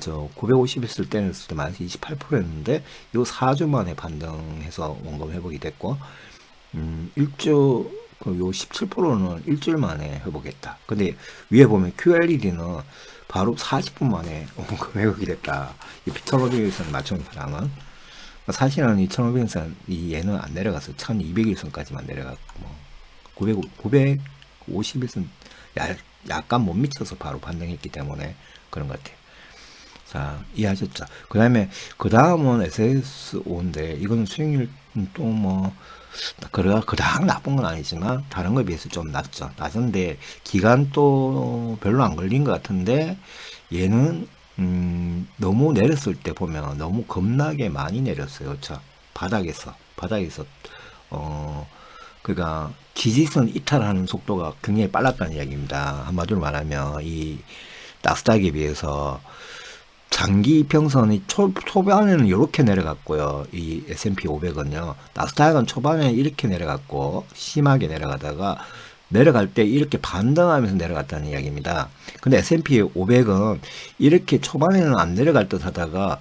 저 950 했을 때는 마이너스 28%였는데, 요 4주 만에 반등해서 원금 회복이 됐고, 1주, 요 17%는 일주일 만에 회복했다. 근데 위에 보면 QLED는 바로 40분 만에 원금 회복이 됐다. 이 1500일선 맞춰놓은 사람은. 사실은 이 1500일선, 얘는 안 내려가서 1200일선까지만 내려갔고, 뭐, 950일선 약간 못 미쳐서 바로 반등했기 때문에 그런 것 같아요. 자, 이해하셨죠? 그 다음은 SSO인데, 이건 수익률 또 뭐, 그닥 나쁜 건 아니지만, 다른 거에 비해서 좀 낮죠. 낮은데, 기간도 별로 안 걸린 것 같은데, 얘는, 너무 내렸을 때 보면 너무 겁나게 많이 내렸어요. 그쵸? 바닥에서, 그러니까 지지선 이탈하는 속도가 굉장히 빨랐다는 이야기입니다. 한마디로 말하면, 이 나스닥에 비해서 장기 이평선이 초반에는 이렇게 내려갔고요. 이 S&P 500은요. 나스닥은 초반에 이렇게 내려갔고 심하게 내려가다가 내려갈 때 이렇게 반등하면서 내려갔다는 이야기입니다. 근데 S&P 500은 이렇게 초반에는 안 내려갈 듯 하다가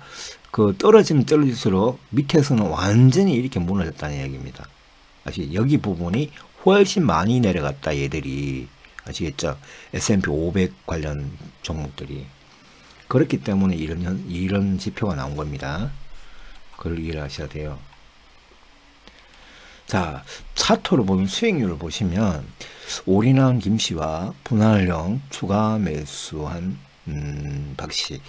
그 떨어지면 떨어질수록 밑에서는 완전히 이렇게 무너졌다는 이야기입니다. 여기 부분이 훨씬 많이 내려갔다, 얘들이. 아시겠죠? S&P 500 관련 종목들이. 그렇기 때문에 이런 지표가 나온 겁니다. 그걸 이해를 하셔야 돼요. 자, 차트로 보면 수익률을 보시면 올인한 김씨와 분할형 추가 매수한 박씨.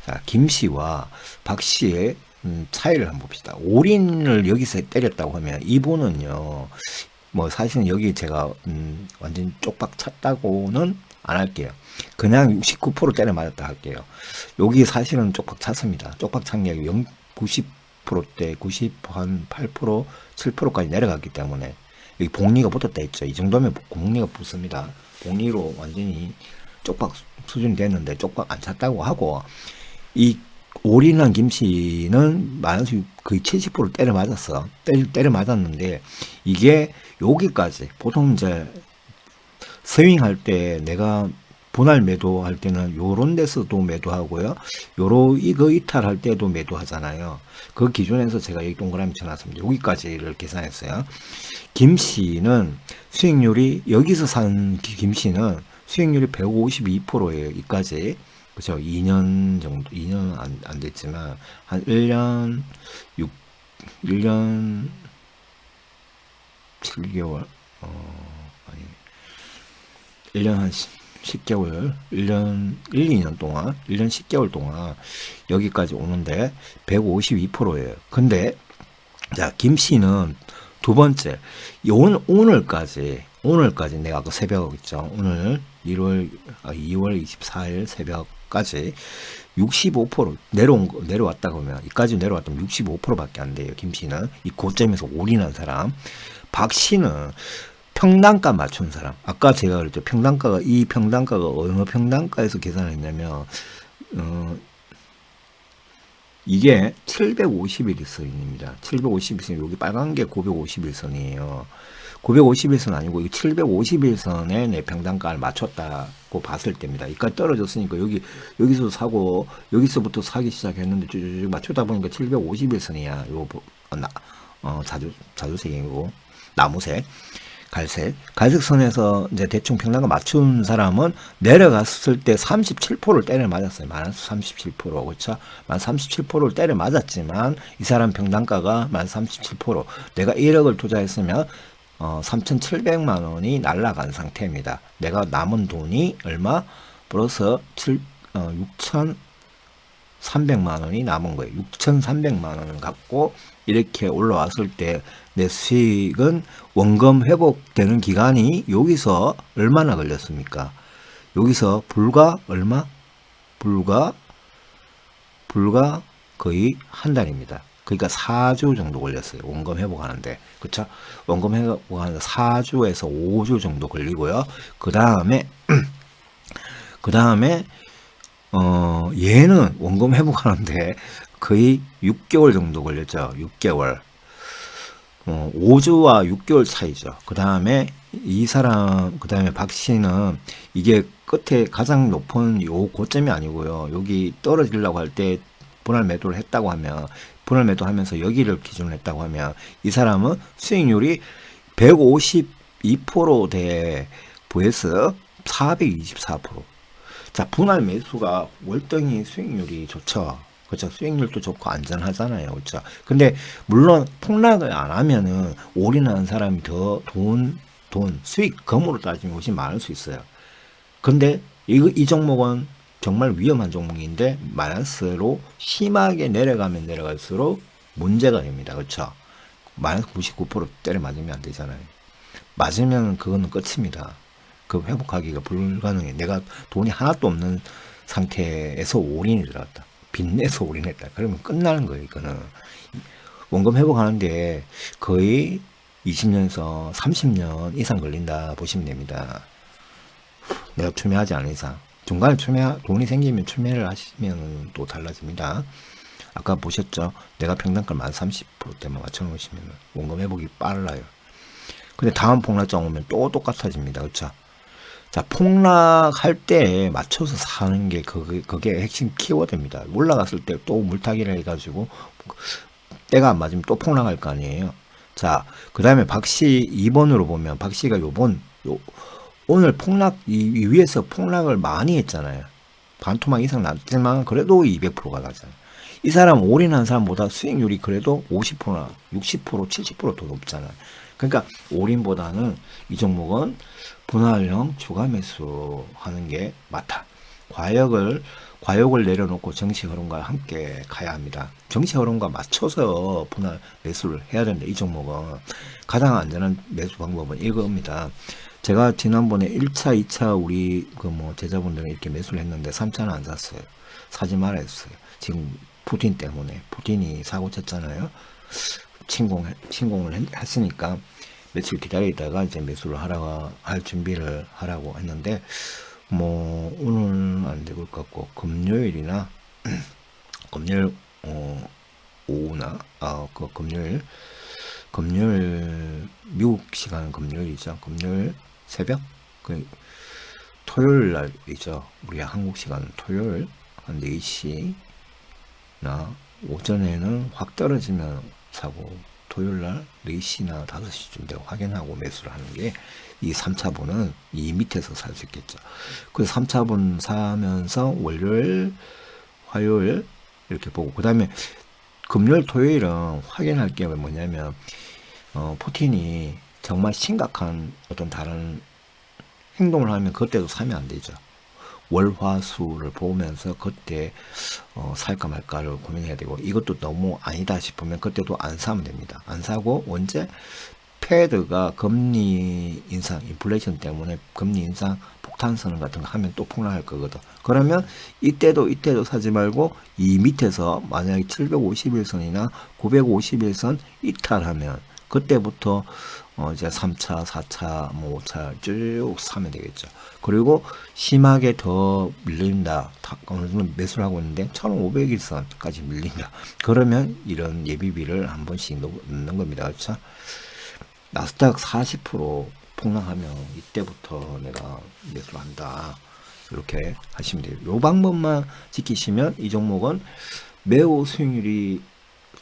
자, 김씨와 박씨의 차이를 한번 봅시다. 올인을 여기서 때렸다고 하면 이분은요, 뭐 사실은 여기 제가 완전 쪽박 찼다고는 안 할게요. 그냥 69% 때려 맞았다 할게요. 여기 사실은 쪽박 찼습니다. 쪽박 찬 게 90%대, 98%, 7%까지 내려갔기 때문에 여기 복리가 붙었다 했죠. 이 정도면 복리가 붙습니다. 복리로 완전히 쪽박 수준이 됐는데 쪽박 안 찼다고 하고, 이 올인한 김씨는 마이너스 거의 70% 때려 맞았어. 때려 맞았는데 이게 여기까지, 보통 이제 스윙할 때 내가 분할 매도할 때는 요런 데서도 매도하고요. 이거 이탈할 때도 매도하잖아요. 그 기준에서 제가 여기 동그라미 쳐놨습니다. 여기까지를 계산했어요. 김씨는 수익률이, 여기서 산 김씨는 수익률이 152%예요. 이까지. 그죠? 2년 정도, 2년 안 됐지만, 한 1년 7개월, 아니, 1년 한 10개월, 1년 2년 동안, 1년 10개월 동안 여기까지 오는데 152%예요. 근데, 자, 김씨는 두 번째, 오늘까지 내가 아까 새벽 있죠. 오늘 2월 24일 새벽 4까지 65% 내려왔다 그러면, 이까지 내려왔다면 65%밖에 안 돼요. 김씨는 이 고점에서 올인한 사람. 박씨는 평단가 맞춘 사람. 아까 제가 그랬죠. 평단가가, 이 평단가가 어느 평단가에서 계산했냐면, 이게 751일선입니다. 751선, 여기 빨간 게 951선이에요. 951선 아니고, 이 751선에 내 평단가를 맞췄다고 봤을 때입니다. 이까지 떨어졌으니까, 여기서 사고, 여기서부터 사기 시작했는데, 쭉 맞추다 보니까 751선이야. 요거, 자주색이고, 나무색. 갈색선에서 이제 대충 평단가 맞춘 사람은 내려갔을 때 37%를 때려 맞았어요. 마이너스 37%. 그렇죠? 만 37%를 때려 맞았지만 이 사람 평단가가 만 37%. 내가 1억을 투자했으면 3,700만 원이 날라간 상태입니다. 내가 남은 돈이 얼마? 플러스 6,300만 원이 남은 거예요. 6,300만 원을 갖고 이렇게 올라왔을 때 내 수익은 원금 회복되는 기간이 여기서 얼마나 걸렸습니까? 여기서 불과 얼마? 불과 거의 한 달입니다. 그러니까 4주 정도 걸렸어요. 원금 회복하는데. 그쵸? 원금 회복하는데 4주에서 5주 정도 걸리고요. 그 다음에 얘는 원금 회복하는데 거의 6개월 정도 걸렸죠. 6개월. 5주와 6개월 차이죠. 그 다음에 그 다음에 박 씨는 이게 끝에 가장 높은 요 고점이 아니고요. 여기 떨어지려고 할 때 분할 매도를 했다고 하면, 분할 매도하면서 여기를 기준으로 했다고 하면, 이 사람은 수익률이 152% 대 vs 424%. 자, 분할 매수가 월등히 수익률이 좋죠. 그렇죠. 수익률도 좋고 안전하잖아요. 그렇죠. 근데 물론 폭락을 안 하면은 올인하는 사람이 더 수익금으로 따지면 훨씬 많을 수 있어요. 근데 이 종목은 정말 위험한 종목인데 마이너스로 심하게 내려가면 내려갈수록 문제가 됩니다. 그렇죠. 마이너스 99% 때려 맞으면 안 되잖아요. 맞으면 그거는 끝입니다. 그 회복하기가 불가능해. 내가 돈이 하나도 없는 상태에서 올인이 들어갔다. 빚내서 올인했다. 그러면 끝나는 거예요. 이거는 원금 회복하는데 거의 20년에서 30년 이상 걸린다 보시면 됩니다. 내가 추매하지 않은 이상. 중간에 돈이 생기면 추매를 하시면 또 달라집니다. 아까 보셨죠? 내가 평단가를 만 30%대만 맞춰놓으시면 원금 회복이 빨라요. 근데 다음 폭락장 오면 또 똑같아집니다. 그렇죠? 자, 폭락할 때 맞춰서 사는 게 그게 핵심 키워드입니다. 올라갔을 때 또 물타기를 해가지고 때가 안 맞으면 또 폭락할 거 아니에요. 자, 그 다음에 박씨 2번으로 보면 박씨가 오늘 이 위에서 폭락을 많이 했잖아요. 반토막 이상 났지만 그래도 200%가 나잖아요. 이 사람 올인한 사람보다 수익률이 그래도 50%나 60%, 70%더 높잖아요. 그러니까 올인보다는 이 종목은 분할형 추가 매수하는 게 맞다. 과욕을 내려놓고 정시 흐름과 함께 가야 합니다. 정시 흐름과 맞춰서 분할 매수를 해야 되는데 이 종목은 가장 안전한 매수 방법은 이겁니다. 제가 지난번에 1차, 2차 우리 제자분들은 이렇게 매수를 했는데 3차는 안 샀어요. 사지 말아 했어요. 지금 푸틴 때문에. 푸틴이 사고 쳤잖아요. 침공을 했으니까 며칠 기다리다가 이제 매수를 할 준비를 하라고 했는데, 오늘은 안 될 것 같고, 금요일이나, 금요일, 오후나, 금요일, 미국 시간은 금요일이죠. 금요일 새벽? 토요일 날이죠. 우리 한국 시간은 토요일 한 4시나 오전에는 확 떨어지면 사고, 토요일날 4시나 5시쯤 되고 확인하고 매수를 하는 게 이 3차분은 이 밑에서 살 수 있겠죠. 그래서 3차분 사면서 월요일, 화요일 이렇게 보고, 그 다음에 금요일, 토요일은 확인할 게 뭐냐면 푸틴이 정말 심각한 어떤 다른 행동을 하면 그때도 사면 안 되죠. 월화수를 보면서 그때 살까 말까를 고민해야 되고, 이것도 너무 아니다 싶으면 그때도 안 사면 됩니다. 안 사고 언제 패드가 금리 인상, 인플레이션 때문에 금리 인상 폭탄 급탄선 같은 거 하면 또 폭락할 거거든. 그러면 이때도 사지 말고 이 밑에서 만약에 751선이나 951선 이탈하면 그때부터 이제 3차, 4차, 뭐 5차 쭉 사면 되겠죠. 그리고 심하게 더 밀린다. 어느 정도 매수를 하고 있는데 1500일선까지 밀린다. 그러면 이런 예비비를 한 번씩 넣는 겁니다. 그렇죠? 나스닥 40% 폭락하면 이때부터 내가 매수를 한다. 이렇게 하시면 돼요. 요 방법만 지키시면 이 종목은 매우 수익률이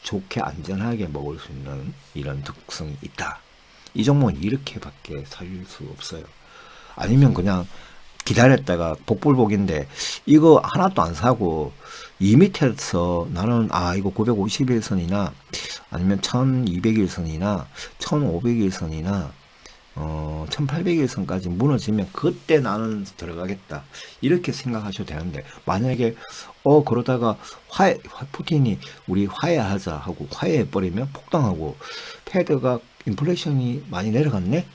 좋게 안전하게 먹을 수 있는 이런 특성이 있다. 이 종목은 이렇게밖에 살릴 수 없어요. 아니면 그냥 기다렸다가 복불복인데 이거 하나도 안 사고 이 밑에서 나는 이거 951선이나 아니면 1200일선이나 1500일선이나 1800일선까지 무너지면 그때 나는 들어가겠다 이렇게 생각하셔도 되는데, 만약에 그러다가 푸틴이 우리 화해하자 하고 화해해버리면 폭등하고 패드가 인플레이션이 많이 내려갔네,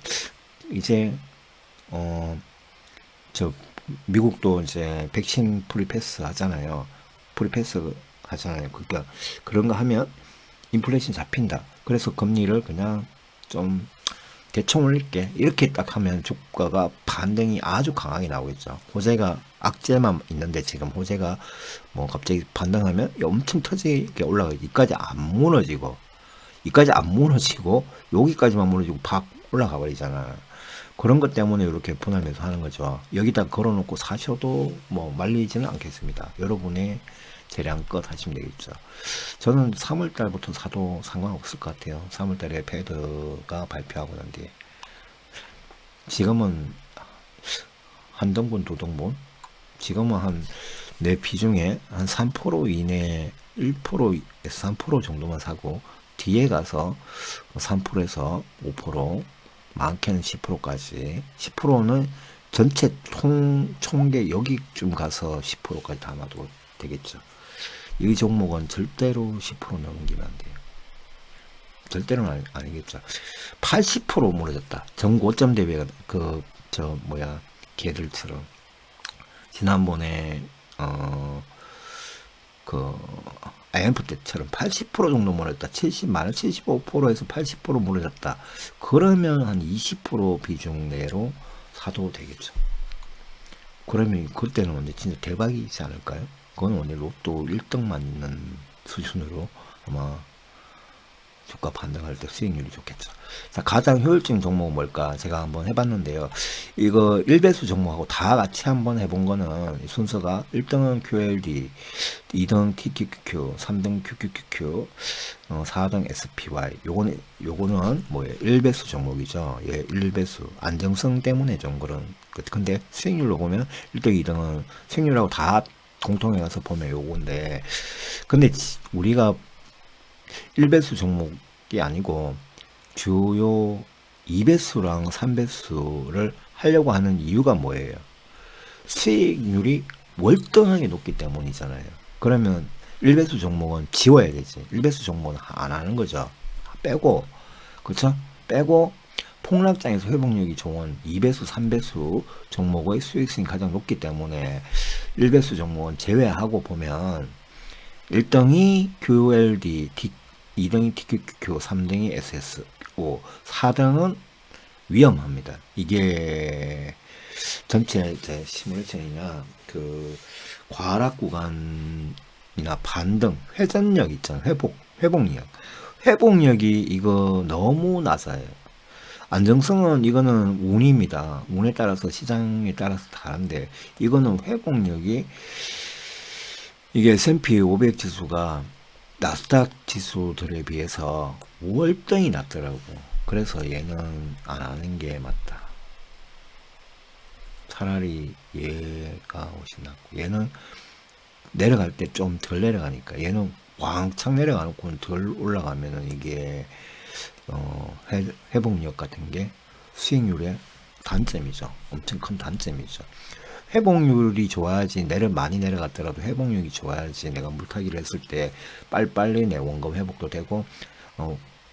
이제 저 미국도 이제 백신 프리패스 하잖아요. 그러니까 그런 거 하면 인플레이션 잡힌다. 그래서 금리를 그냥 좀 대충 올릴게 이렇게 딱 하면 주가가 반등이 아주 강하게 나오겠죠. 호재가 악재만 있는데 지금 호재가 뭐 갑자기 반등하면 엄청 터지게 올라가요. 이까지 안 무너지고 여기까지만 무너지고 팍 올라가 버리잖아. 그런 것 때문에 이렇게 분할매수 하는 거죠. 여기다 걸어놓고 사셔도 뭐 말리지는 않겠습니다. 여러분의 재량껏 하시면 되겠죠. 저는 3월달부터 사도 상관없을 것 같아요. 3월달에 패드가 발표하고 난 뒤에. 지금은 한 등분, 두 등분? 지금은 내 비중에 한 3% 이내 1%에서 3% 정도만 사고, 뒤에 가서 3%에서 5%, 많게는 10%까지. 10%는 전체 총계 여기쯤 가서 10%까지 담아도 되겠죠. 이 종목은 절대로 10% 넘기면 안 돼요. 절대로는 아니겠죠. 80% 무너졌다. 전고점 대비가 걔들처럼 지난번에 IMF 때처럼 80% 정도 무너졌다. 75%에서 80% 무너졌다. 그러면 한 20% 비중 내로 사도 되겠죠. 그러면 그때는 언제 진짜 대박이지 않을까요? 그건 오늘 로또 1등만 있는 수준으로 아마 주가 반등할 때 수익률이 좋겠죠. 자, 가장 효율적인 종목은 뭘까? 제가 한번 해봤는데요. 이거 1배수 종목하고 다 같이 한번 해본 거는 순서가 1등은 QLD, 2등 TQQQ, 3등 QQQQ, 4등 SPY. 요거는 뭐예요? 1배수 종목이죠. 예, 1배수. 안정성 때문에 좀 그런. 근데 수익률로 보면 1등, 2등은 수익률하고 다 공통해 가서 보면 요건데, 근데 우리가 1배수 종목이 아니고 주요 2배수랑 3배수를 하려고 하는 이유가 뭐예요? 수익률이 월등하게 높기 때문이잖아요. 그러면 1배수 종목은 지워야 되지. 1배수 종목은 안 하는 거죠. 빼고, 그쵸? 빼고 폭락장에서 회복력이 좋은 2배수, 3배수 종목의 수익성이 가장 높기 때문에 1배수 종목은 제외하고 보면 1등이 QLD, 2등이 TQQQ, 3등이 SSO, 4등은 위험합니다. 이게 전체 이제 시뮬레이션이나 그 과락 구간이나 반등, 회전력 있잖아요. 회복력이 이거 너무 낮아요. 안정성은 이거는 운입니다. 운에 따라서 시장에 따라서 다른데, 이거는 회복력이, 이게 S&P 500 지수가 나스닥 지수들에 비해서 월등히 낮더라고. 그래서 얘는 안 하는 게 맞다. 차라리 얘가 훨씬 낫고, 얘는 내려갈 때 좀 덜 내려가니까, 얘는 왕창 내려가놓고 덜 올라가면은 이게 회복력 같은 게 수익률의 단점이죠. 엄청 큰 단점이죠. 회복률이 좋아야지, 많이 내려갔더라도 회복력이 좋아야지 내가 물타기를 했을 때 빨리빨리 내 원금 회복도 되고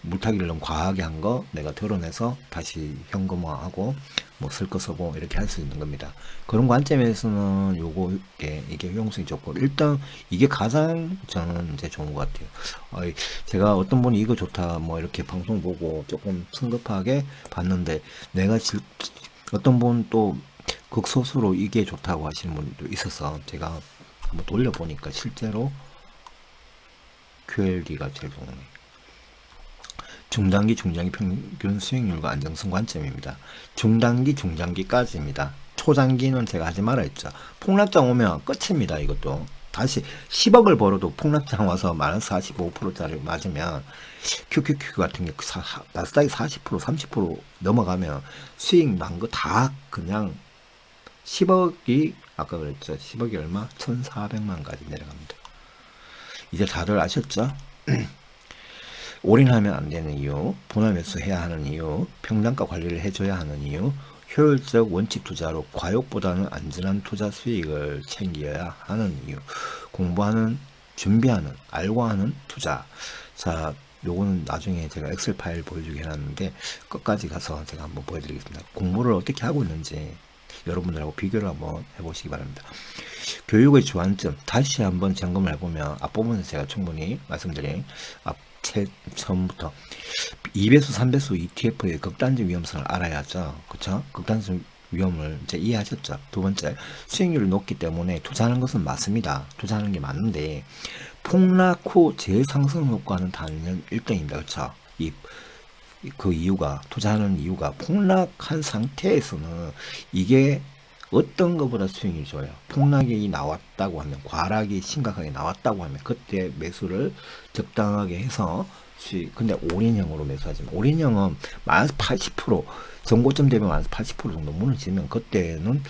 물타기를 너무 과하게 한 거 내가 덜어내서 다시 현금화하고 뭐 쓸 거 쓰고 이렇게 할 수 있는 겁니다. 그런 관점에서는 요거 이게 효용성이 좋고 일단 이게 가장 저는 이제 좋은 것 같아요. 제가 어떤 분이 이거 좋다 뭐 이렇게 방송 보고 조금 성급하게 봤는데 내가 어떤 분 또 극소수로 이게 좋다고 하시는 분도 있어서 제가 한번 돌려보니까 실제로 QLD가 제일 좋네. 중단기, 중장기 평균 수익률과 안정성 관점입니다. 중단기, 중장기까지입니다. 초장기는 제가 하지 말아 했죠. 폭락장 오면 끝입니다. 이것도 다시 10억을 벌어도 폭락장 와서 마이너스 45%짜리 맞으면 QQQ 같은 게 나스닥이 40% 30% 넘어가면 수익 난 거 다 그냥 10억이 아까 그랬죠. 10억이 얼마? 1400만까지 내려갑니다. 이제 다들 아셨죠? 올인하면 안 되는 이유, 분할 매수해야 하는 이유, 평단가 관리를 해줘야 하는 이유, 효율적 원칙 투자로 과욕보다는 안전한 투자 수익을 챙겨야 하는 이유, 공부하는, 준비하는, 알고 하는 투자. 자, 요거는 나중에 제가 엑셀 파일 보여주게 해놨는데 끝까지 가서 제가 한번 보여드리겠습니다. 공부를 어떻게 하고 있는지 여러분들하고 비교를 한번 해보시기 바랍니다. 교육의 주안점 다시 한번 점검을 해보면 앞부분에서 제가 충분히 말씀드린 처음부터 2배수 3배수 ETF의 극단적 위험성을 알아야죠. 그쵸? 극단적 위험을 이제 이해하셨죠. 두 번째, 수익률이 높기 때문에 투자하는 것은 맞습니다. 투자하는 게 맞는데 폭락 후 재상승 효과는 단연 1등입니다. 그쵸? 그 이유가 투자하는 이유가 폭락한 상태에서는 이게 어떤 것보다 수익률이 좋아요. 폭락이 나왔다고 하면, 과락이 심각하게 나왔다고 하면 그때 매수를 적당하게 해서 수익. 근데 올인형으로 매수하지만 올인형은 마이너스 80% 전고점 되면 마이너스 80% 정도 무너지면 그때는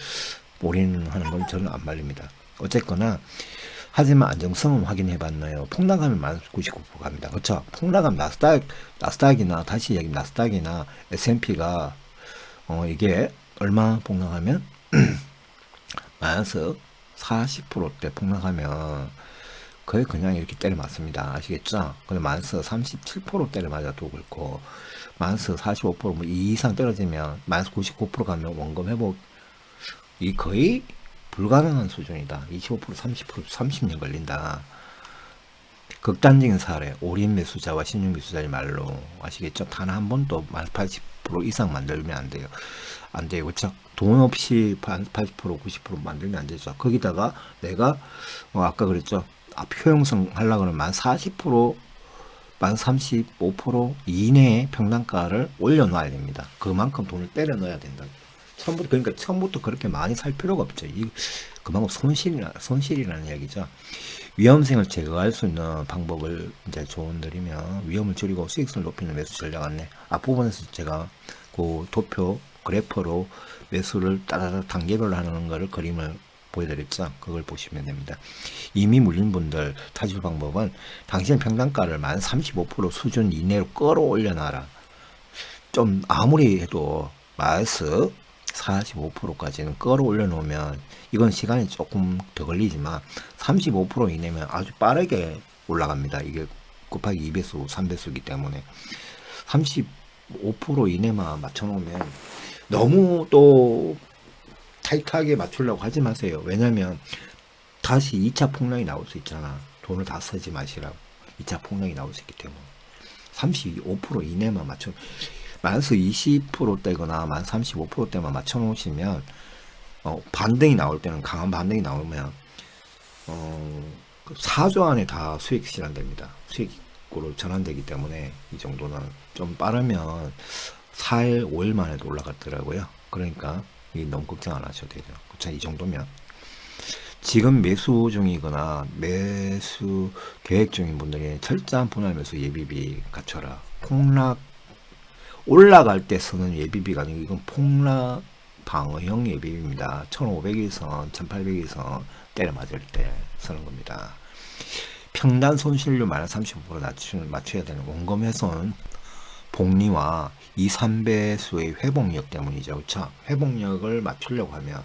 올인하는 건 저는 안 말립니다. 어쨌거나 하지만 안정성은 확인해 봤나요? 폭락하면 마이너스 99% 갑니다. 그렇죠? 폭락하면 나스닥이나 다시 얘기 나스닥이나 S&P가 이게 얼마 폭락하면 마이너스 40%대 폭락하면 거의 그냥 이렇게 때려 맞습니다. 아시겠죠? 근데 마이너스 37%대를 맞아도 그렇고 마이너스 45%뭐 이상 떨어지면 마이너스 99% 가면 원금 회복이 거의 불가능한 수준이다. 25% 30% 30년 걸린다. 극단적인 사례, 올인 매수자와 신용 매수자의 말로 아시겠죠? 단 한 번도 마이너스 80% 이상 만들면 안 돼요. 안 돼요. 그쵸? 돈 없이 80% 90% 만들면 안 되죠. 거기다가 내가 아까 그랬죠. 효용성 하려고 그러면 만 40%, 만 35% 이내의 평단가를 올려놔야 됩니다. 그만큼 돈을 때려 넣어야 된다. 처음부터 그렇게 많이 살 필요가 없죠. 그만큼 손실이라는 얘기죠. 위험성을 제거할 수 있는 방법을 이제 조언드리면 위험을 줄이고 수익성을 높이는 매수 전략 안내. 앞부분에서 제가 그 도표 그래퍼로 매수를 따라락 단계별로 하는 거를 그림을 보여드렸죠. 그걸 보시면 됩니다. 이미 물린 분들 타실 방법은 당신의 평단가를 만 35% 수준 이내로 끌어올려놔라. 좀 아무리 해도 마이너스 45%까지는 끌어올려 놓으면 이건 시간이 조금 더 걸리지만 35% 이내면 아주 빠르게 올라갑니다. 이게 곱하기 2배수 3배수이기 때문에 35% 이내만 맞춰 놓으면 너무 또 타이트하게 맞추려고 하지 마세요. 왜냐면 다시 2차 폭락이 나올 수 있잖아. 돈을 다 쓰지 마시라고. 2차 폭락이 나올 수 있기 때문에 35% 이내만 맞춰 마이너스 20%대거나 만 35%대만 맞춰 놓으시면 반등이 나올 때는 강한 반등이 나오면 4조 안에 다 수익 실현됩니다. 수익으로 전환되기 때문에 이 정도는 좀 빠르면 4일 5일 만에도 올라갔더라고요. 그러니까 너무 걱정 안 하셔도 되죠. 그쵸? 이 정도면 지금 매수 중이거나 매수 계획 중인 분들이 철저한 분할 매수 예비비 갖춰라. 폭락 올라갈 때 쓰는 예비비가 아니고 이건 폭락 방어형 예비비입니다. 1500일선 1800일선 때려 맞을 때 쓰는 겁니다. 평단 손실률 마이너스 35% 맞춰야 되는 원금 훼손 복리와 2, 3배수의 회복력 때문이죠. 그쵸? 회복력을 맞추려면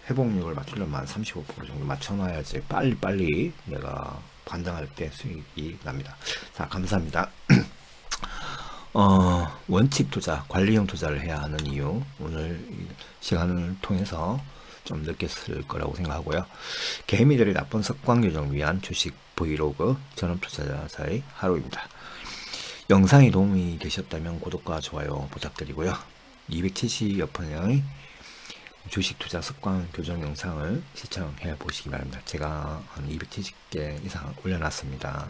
한 35% 정도 맞춰놔야지 빨리 내가 반등할 때 수익이 납니다. 자, 감사합니다. 원칙 투자, 관리형 투자를 해야 하는 이유, 오늘 이 시간을 통해서 좀 느꼈을 거라고 생각하고요. 개미들의 나쁜 습관 교정을 위한 주식 브이로그 전업 투자자의 하루입니다. 영상이 도움이 되셨다면 구독과 좋아요 부탁드리고요. 270여 편의 주식 투자 습관 교정 영상을 시청해 보시기 바랍니다. 제가 한 270개 이상 올려놨습니다.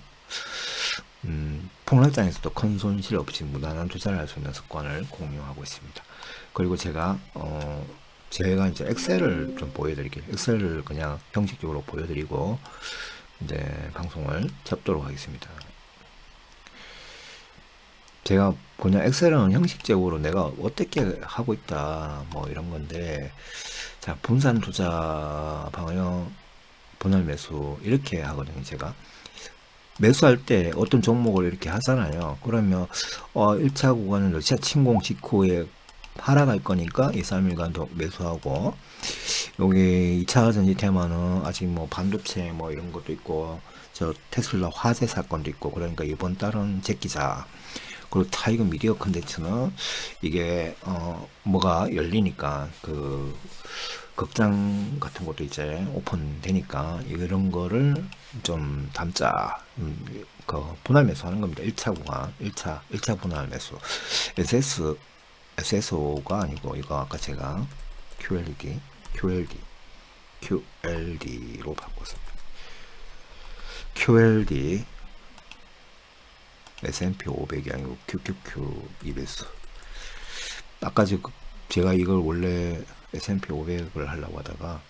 폭락장에서도 큰 손실 없이 무난한 투자를 할 수 있는 습관을 공유하고 있습니다. 그리고 제가 이제 엑셀을 좀 보여드릴게요. 엑셀을 그냥 형식적으로 보여드리고 이제 방송을 접도록 하겠습니다. 제가 그냥 엑셀은 형식적으로 내가 어떻게 하고 있다 뭐 이런 건데, 자, 분산 투자 방어형 분할 매수 이렇게 하거든요. 제가 매수할 때 어떤 종목을 이렇게 하잖아요. 그러면 1차 구간은 러시아 침공 직후에 하락할 거니까 2, 3일간 더 매수하고, 여기 2차 전지 테마는 아직 뭐 반도체 뭐 이런 것도 있고 저 테슬라 화재 사건도 있고, 그러니까 이번 달은 제끼자. 그리고 타이거 미디어 컨텐츠는 이게 뭐가 열리니까 그 극장 같은 것도 이제 오픈되니까 이런 거를 좀 담자. 그 분할 매수 하는 겁니다. 1차 구간, 1차 분할 매수. SSO가 아니고 이거 아까 제가 QLD로 바꿨습니다. QLD S&P 500이 아니고 QQQ 200수. 아까 제가 이걸 원래 S&P 500을 하려고 하다가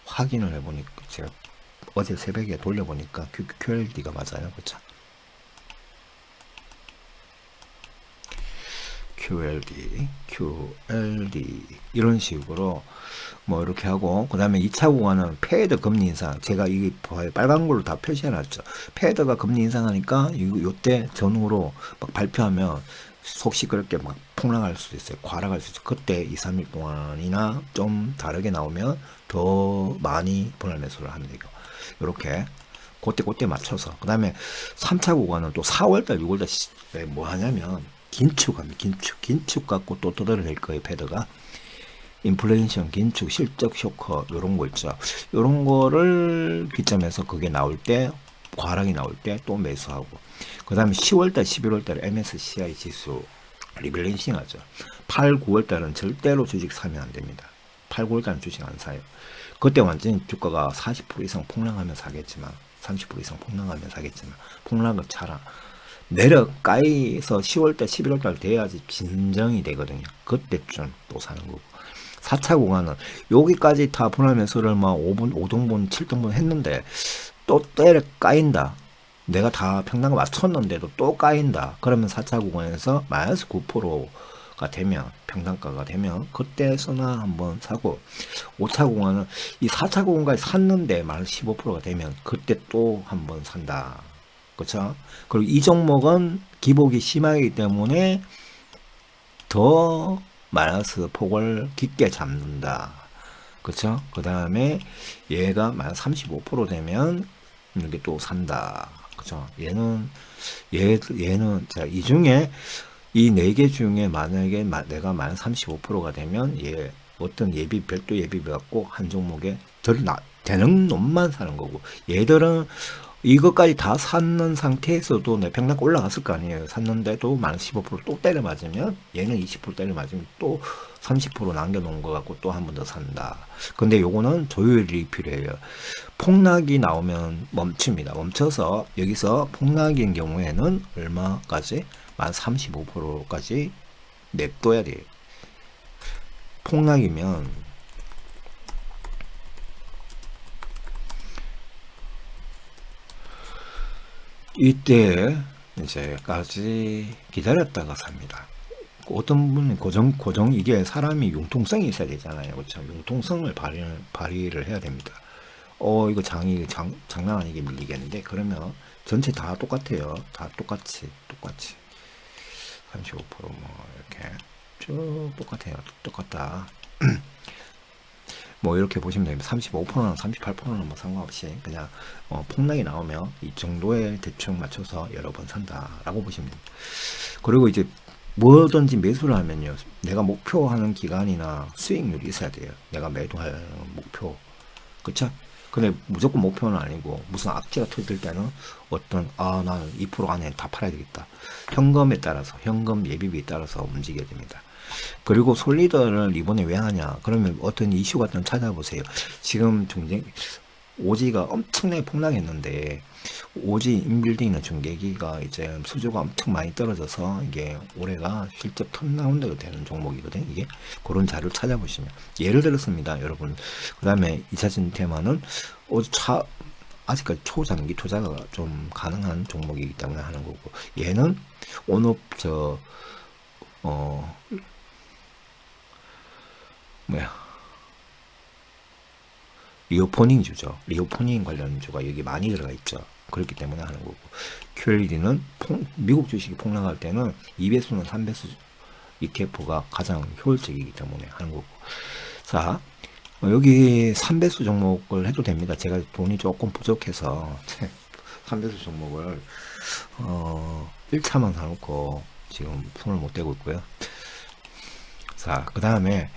확인을 해보니까, 제가 어제 새벽에 돌려보니까 QLD가 맞아요. 그쵸? QLD 이런 식으로 뭐 이렇게 하고, 그 다음에 2차 구간은 패드 금리 인상. 제가 이게 빨간 걸로 다 표시해 놨죠. 패드가 금리 인상하니까 요때 전후로 막 발표하면 속 시끄럽게 막 폭락할 수도 있어요. 과락할 수 있어요. 그때 2, 3일 동안이나 좀 다르게 나오면 더 많이 분할 매수를 하면 되고, 이렇게 그때 맞춰서. 그 다음에 3차 구간은 또 4월달 6월달 뭐 하냐면 긴축합니다. 긴축 갖고 또 뜯어낼 거예요. 패드가 인플레이션, 긴축, 실적 쇼커 요런 거 있죠. 요런 거를 기점해서 그게 나올 때, 과락이 나올 때 또 매수하고, 그 다음에 10월달 11월달 MSCI 지수 리밸런싱 하죠. 8, 9월달은 절대로 주식 사면 안 됩니다. 8, 9월달은 주식 안 사요. 그때 완전히 주가가 40% 이상 폭락하면 사겠지만, 30% 이상 폭락하면 사겠지만, 폭락은 차라 내려가에서 10월달 11월달 돼야지 진정이 되거든요. 그때쯤 또 사는 거고. 4차 구간은 여기까지 다 분할 매수를 막 5등분 7등분 했는데 또 때려 까인다. 내가 다 평단가 맞췄는데도 또 까인다. 그러면 4차 구간에서 마이너스 9%가 되면, 평단가가 되면 그때서나 한번 사고, 5차 구간은 이 4차 구간까지 샀는데 마이너스 15%가 되면 그때 또 한번 산다. 그렇죠? 그리고 이 종목은 기복이 심하기 때문에 더 마이너스 폭을 깊게 잡는다. 그쵸? 그 다음에 얘가 마이너스 35% 되면 이렇게 또 산다. 그쵸? 얘는 자, 이 중에 이 4개 중에 만약에 내가 마이너스 35%가 되면 얘 어떤 별도 예비 갖고 한 종목에 되는 놈만 사는 거고, 얘들은 이것까지 다 샀는 상태에서도 내 평단가 올라갔을 거 아니에요. 샀는데도 마이너스 15%또 때려 맞으면, 얘는 20% 때려 맞으면 또 30% 남겨놓은 거 갖고 또 한 번 더 산다. 근데 요거는 조율이 필요해요. 폭락이 나오면 멈춥니다. 멈춰서 여기서 폭락인 경우에는 얼마까지? 마이너스 35%까지 냅둬야 돼요. 폭락이면 이때 이제까지 기다렸다가 삽니다. 어떤 분은 고정 이게 사람이 융통성이 있어야 되잖아요. 그렇죠? 융통성을 발휘를 해야 됩니다. 이거 장난 아니게 밀리겠는데? 그러면 전체 다 똑같아요. 다 똑같이 35%뭐 이렇게 쭉 똑같아요. 똑같다. 뭐 이렇게 보시면 됩니다. 35%나 38%는 뭐 상관없이 그냥 폭락이 나오면 이 정도에 대충 맞춰서 여러 번 산다라고 보시면 됩니다. 그리고 이제 뭐든지 매수를 하면요, 내가 목표하는 기간이나 수익률이 있어야 돼요. 내가 매도할 목표, 그쵸? 근데 무조건 목표는 아니고 무슨 악재가 터질 때는 어떤 나는 2% 안에 다 팔아야 되겠다, 현금에 따라서, 현금 예비비에 따라서 움직여야 됩니다. 그리고 솔리더를 이번에 왜 하냐? 그러면 어떤 이슈 같은 거 찾아보세요. 지금 경쟁 오지가 엄청나게 폭락했는데, 오지 인빌딩이나 중계기가 이제 수주가 엄청 많이 떨어져서 이게 올해가 실적 턴라운드가 되는 종목이거든. 이게 그런 자료를 찾아보시면, 예를 들었습니다, 여러분. 그 다음에 2차전 테마는 아직까지 초장기 투자가 좀 가능한 종목이기 때문에 하는 거고, 얘는 온업 뭐야, 리오포닝주죠. 리오포닝 관련 주가 여기 많이 들어가 있죠. 그렇기 때문에 하는 거고, QLED는 미국 주식이 폭락할 때는 2배수는 3배수 ETF가 가장 효율적이기 때문에 하는 거고. 자, 여기 3배수 종목을 해도 됩니다. 제가 돈이 조금 부족해서 3배수 종목을 1차만 사놓고 지금 손을 못 대고 있고요. 자, 그 다음에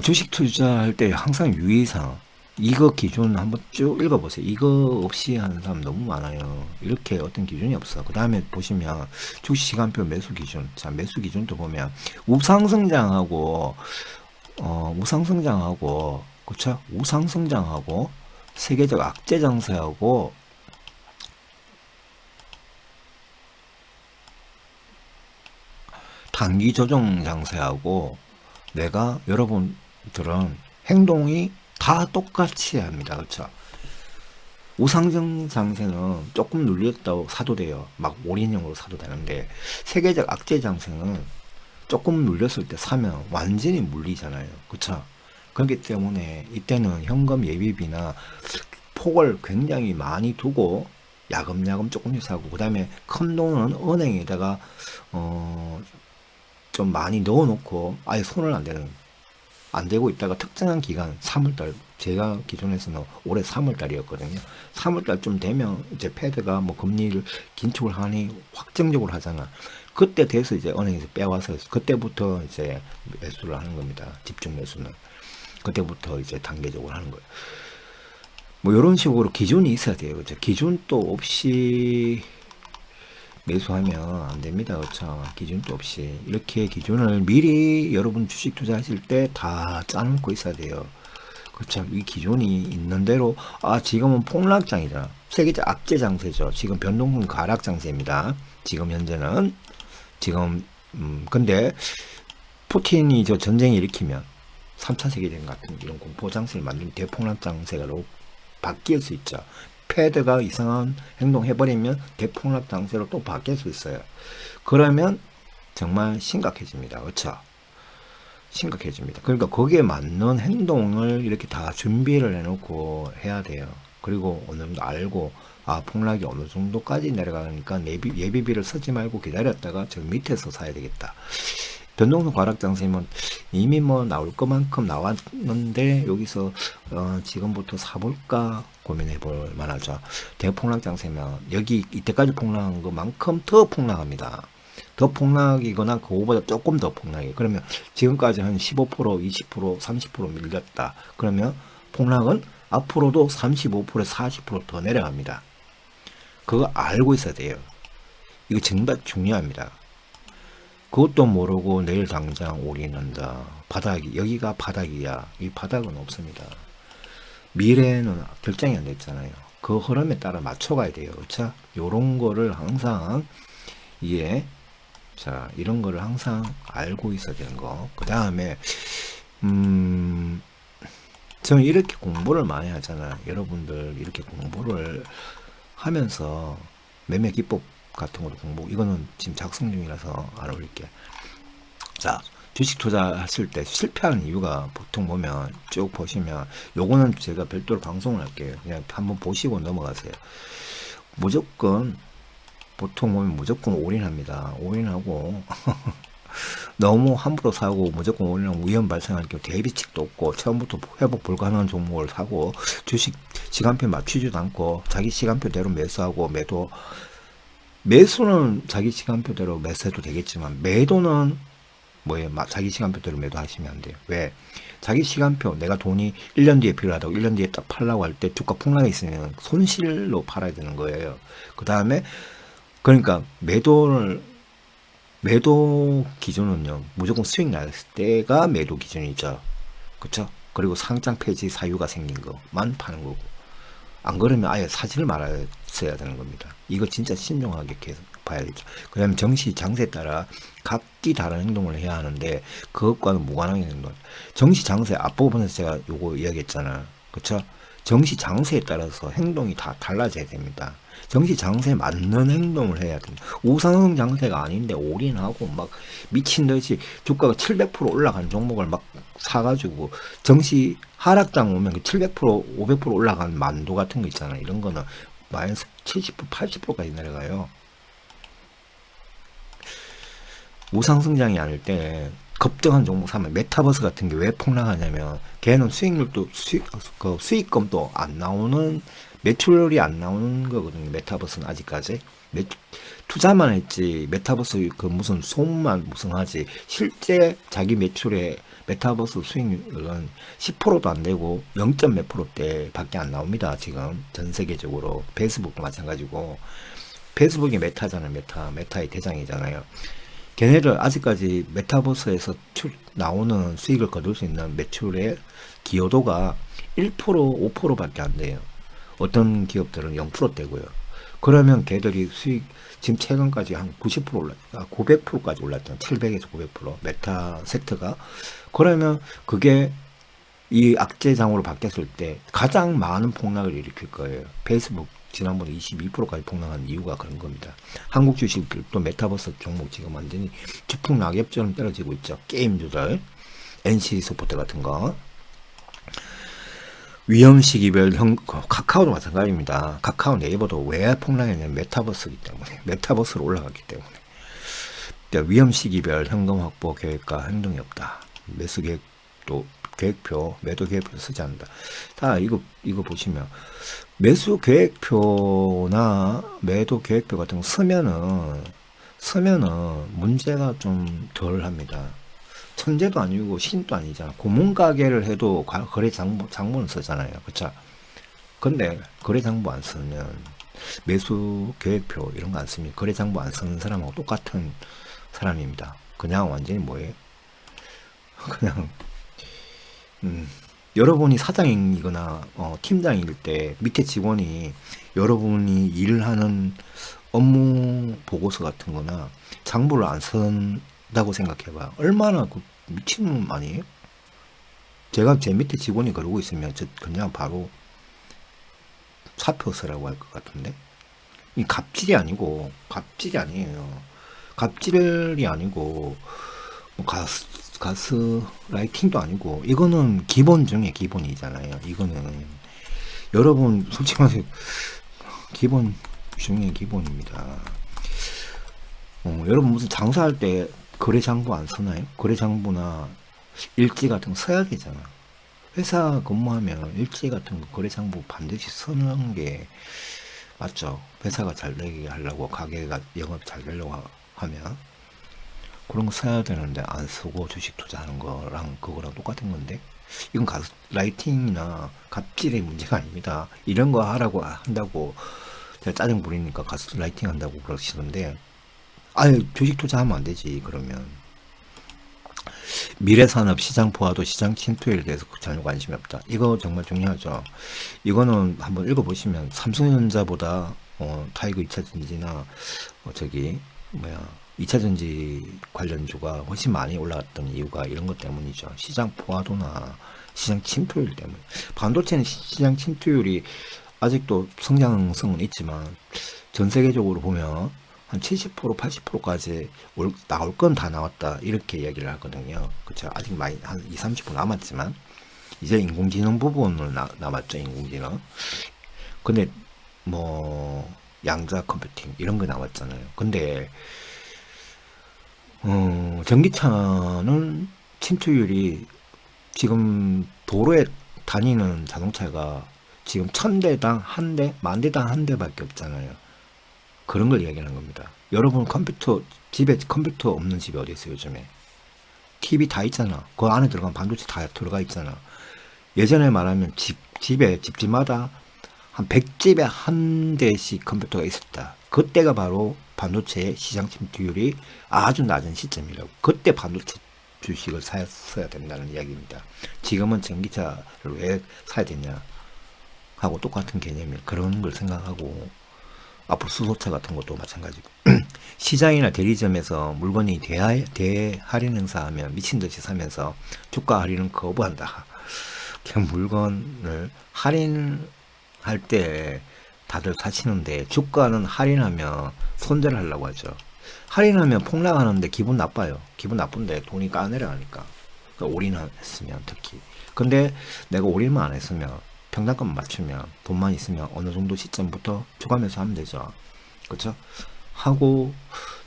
주식 투자할 때 항상 유의사항, 이거 기준 한번 쭉 읽어보세요. 이거 없이 하는 사람 너무 많아요. 이렇게 어떤 기준이 없어. 그 다음에 보시면 주식 시간표 매수 기준. 자, 매수 기준도 보면 우상성장하고 그쵸? 우상성장하고 세계적 악재 장세하고 단기 조정 장세하고, 내가 여러분들은 행동이 다 똑같이 합니다. 그렇죠? 우상승 장세는 조금 눌렸다고 사도 돼요. 막 올인형으로 사도 되는데, 세계적 악재 장세는 조금 눌렸을 때 사면 완전히 물리잖아요. 그렇죠? 그렇기 때문에 이때는 현금 예비비나 폭을 굉장히 많이 두고 야금야금 조금씩 사고, 그 다음에 큰 돈은 은행에다가 좀 많이 넣어놓고 아예 손을 안 대고 있다가 특정한 기간, 3월달, 제가 기존에서는 올해 3월달이었거든요. 3월달쯤 되면 이제 패드가 뭐 금리를 긴축을 하니 확정적으로 하잖아. 그때 돼서 이제 은행에서 빼와서 그때부터 이제 매수를 하는 겁니다. 집중 매수는. 그때부터 이제 단계적으로 하는 거예요. 뭐 이런 식으로 기준이 있어야 돼요. 그죠? 기준도 없이 매수하면 안 됩니다. 그렇죠? 기준도 없이. 이렇게 기준을 미리 여러분 주식 투자하실 때 다 짜놓고 있어야 돼요. 그렇죠? 이 기준이 있는 대로, 지금은 폭락장이잖아. 세계적 악재 장세죠. 지금 변동성 가락 장세입니다. 지금 현재는. 근데 푸틴이 저 전쟁 일으키면 3차 세계대전 같은 이런 공포 장세를 만들면 대폭락 장세로 바뀔 수 있죠. 패드가 이상한 행동 해버리면 대폭락 장세로 또 바뀔 수 있어요. 그러면 정말 심각해집니다. 그렇죠? 심각해집니다. 그러니까 거기에 맞는 행동을 이렇게 다 준비를 해놓고 해야 돼요. 그리고 어느 정도 알고, 폭락이 어느 정도까지 내려가니까 예비비를 쓰지 말고 기다렸다가 저 밑에서 사야 되겠다. 변동성 과락 장세면 이미 뭐 나올 것만큼 나왔는데 여기서 지금부터 사볼까 고민해 볼 만하죠. 대폭락 장세면 여기 이때까지 폭락한 것만큼 더 폭락합니다. 더 폭락이거나 그거보다 조금 더 폭락이. 그러면 지금까지 한 15%, 20%, 30% 밀렸다. 그러면 폭락은 앞으로도 35%, 40%더 내려갑니다. 그거 알고 있어야 돼요. 이거 정말 중요합니다. 그것도 모르고 내일 당장 올인한다. 여기가 바닥이야. 이 바닥은 없습니다. 미래는 결정이 안 됐잖아요. 그 흐름에 따라 맞춰가야 돼요. 그렇죠? 요런 거를 항상 이런 거를 항상 알고 있어야 되는 거. 그 다음에 저는 이렇게 공부를 많이 하잖아요. 여러분들 이렇게 공부를 하면서 매매 기법 같은 것도 이거는 지금 작성 중이라서 안 올릴게. 자, 주식 투자하실 때 실패하는 이유가 보통 보면 쭉 보시면, 요거는 제가 별도로 방송을 할게요. 그냥 한번 보시고 넘어가세요. 보통 보면 무조건 올인합니다. 올인하고 너무 함부로 사고 무조건 올리면 위험 발생할 경우 대비책도 없고 처음부터 회복 불가능한 종목을 사고 주식 시간표 맞추지도 않고 자기 시간표대로 매수하고 매수는 자기 시간표대로 매수해도 되겠지만 매도는 뭐예요? 자기 시간표대로 매도하시면 안 돼요. 왜? 자기 시간표 내가 돈이 1년 뒤에 필요하다고 1년 뒤에 딱 팔라고 할 때 주가 폭락이 있으면 손실로 팔아야 되는 거예요. 그 다음에 그러니까 매도 기준은요 무조건 수익 났을 때가 매도 기준이죠. 그쵸? 그리고 상장 폐지 사유가 생긴 것만 파는 거고 안 그러면 아예 사지를 말았어야 되는 겁니다. 이거 진짜 신중하게 계속 봐야겠죠. 그 다음에 정시 장세에 따라 각기 다른 행동을 해야 하는데 그것과는 무관한 행동. 정시 장세 앞부분에서 제가 요거 이야기했잖아. 그쵸? 정시 장세에 따라서 행동이 다 달라져야 됩니다. 정시 장세에 맞는 행동을 해야 됩니다. 우상승 장세가 아닌데 올인하고 막 미친 듯이 주가가 700% 올라간 종목을 막 사가지고 정시 하락장 오면 700% 500% 올라간 만도 같은 거 있잖아. 이런 거는 마이너스 70% 80%까지 내려가요. 우상승장이 아닐 때 급등한 종목 사면 메타버스 같은 게 왜 폭락하냐면 걔는 수익률도 수익금도 안 나오는 매출이 안 나오는 거거든요. 메타버스는 아직까지 투자만 했지 메타버스 그 무슨 소문만 무슨 하지 실제 자기 매출의 메타버스 수익률은 10%도 안 되고 0. 몇 %대 밖에 안 나옵니다. 지금 전 세계적으로 페이스북도 마찬가지고 페이스북이 메타잖아요. 메타의 대장이잖아요. 걔네들 아직까지 메타버스에서 나오는 수익을 거둘 수 있는 매출의 기여도가 1%, 5%밖에 안 돼요. 어떤 기업들은 0%대고요. 그러면 걔들이 수익 지금 최근까지 한 90% 올랐, 900%까지 올랐잖아. 700에서 900% 메타 세트가. 그러면 그게 이 악재장으로 바뀌었을 때 가장 많은 폭락을 일으킬 거예요. 페이스북 지난번에 22%까지 폭락한 이유가 그런 겁니다. 한국 주식들도 메타버스 종목 지금 완전히 주풍 낙엽처럼 떨어지고 있죠. 게임주들, NC 소프트 같은 거. 위험 시기별 카카오도 마찬가지입니다. 카카오 네이버도 왜 폭락했냐면 메타버스이기 때문에 메타버스로 올라갔기 때문에 위험 시기별 현금 확보 계획과 행동이 없다. 매수 계획도 계획표, 매도 계획표 쓰지 않는다. 자, 이거 보시면 매수 계획표나 매도 계획표 같은 거 쓰면은 문제가 좀 덜 합니다. 천재도 아니고 신도 아니잖아. 고문가게를 해도 거래 장부는 쓰잖아요. 그쵸? 근데 거래 장부 안 쓰면 매수 계획표 이런 거 안 쓰면 거래 장부 안 쓰는 사람하고 똑같은 사람입니다. 그냥 완전히 뭐예요? 그냥 여러분이 사장이거나 팀장일 때 밑에 직원이 여러분이 일을 하는 업무 보고서 같은 거나 장부를 안 쓴다고 생각해봐. 얼마나 미친놈 아니에요? 제가 제 밑에 직원이 그러고 있으면 저 그냥 바로 사표 쓰라고 할 것 같은데? 이 갑질이 아니에요. 갑질이 아니고 뭐 가스 라이팅도 아니고 이거는 기본 중에 기본이잖아요. 이거는 여러분 솔직히 말해서 기본 중에 기본입니다. 여러분 무슨 장사할 때 거래 장부 안 쓰나요? 거래 장부나 일지 같은 거 써야 되잖아. 회사 근무하면 일지 같은 거 거래 장부 반드시 쓰는 게 맞죠. 회사가 잘 되게 하려고 가게가 영업 잘 되려고 하면 그런 거 써야 되는데 안 쓰고 주식 투자하는 거랑 그거랑 똑같은 건데 이건 가스라이팅이나 갑질의 문제가 아닙니다. 이런 거 하라고 한다고 제가 짜증 부리니까 가스라이팅 한다고 그러시던데 아예 주식 투자하면 안 되지. 그러면 미래산업 시장 포화도 시장 침투에 대해서 전혀 관심이 없다. 이거 정말 중요하죠. 이거는 한번 읽어보시면 삼성전자보다 타이거 2차전지나 저기 2차전지 관련주가 훨씬 많이 올라갔던 이유가 이런 것 때문이죠. 시장 포화도나 시장 침투율 때문에. 반도체는 시장 침투율이 아직도 성장성은 있지만 전 세계적으로 보면 한 70% 80%까지 나올 건 다 나왔다 이렇게 이야기를 하거든요. 그쵸? 아직 많이 한 20-30% 남았지만 이제 인공지능 부분은 남았죠. 인공지능. 근데 뭐 양자 컴퓨팅 이런 거 남았잖아요. 근데 전기차는 침투율이 지금 도로에 다니는 자동차가 지금 1000대당 한 대, 10,000대당 한 대밖에 없잖아요. 그런 걸 이야기하는 겁니다. 여러분 집에 컴퓨터 없는 집이 어디 있어요, 요즘에? TV 다 있잖아. 그 안에 들어가면 반도체 다 들어가 있잖아. 예전에 말하면 집집마다 한 100집에 한 대씩 컴퓨터가 있었다. 그때가 바로 반도체 시장 침투율이 아주 낮은 시점이라고. 그때 반도체 주식을 샀어야 된다는 이야기입니다. 지금은 전기차를 왜 사야 되냐 하고 똑같은 개념이에요. 그런 걸 생각하고 앞으로 수소차 같은 것도 마찬가지고 시장이나 대리점에서 물건이 대할인 행사하면 미친듯이 사면서 주가 할인은 거부한다. 그냥 물건을 할인할 때 다들 사시는데 주가는 할인하면 손절을 하려고 하죠. 할인하면 폭락하는데 기분 나빠요. 기분 나쁜데 돈이 까내려가니까. 그러니까 올인했으면 특히. 근데 내가 올인만 안 했으면 평단가만 맞추면 돈만 있으면 어느 정도 시점부터 줘가면서 하면 되죠. 그렇죠? 하고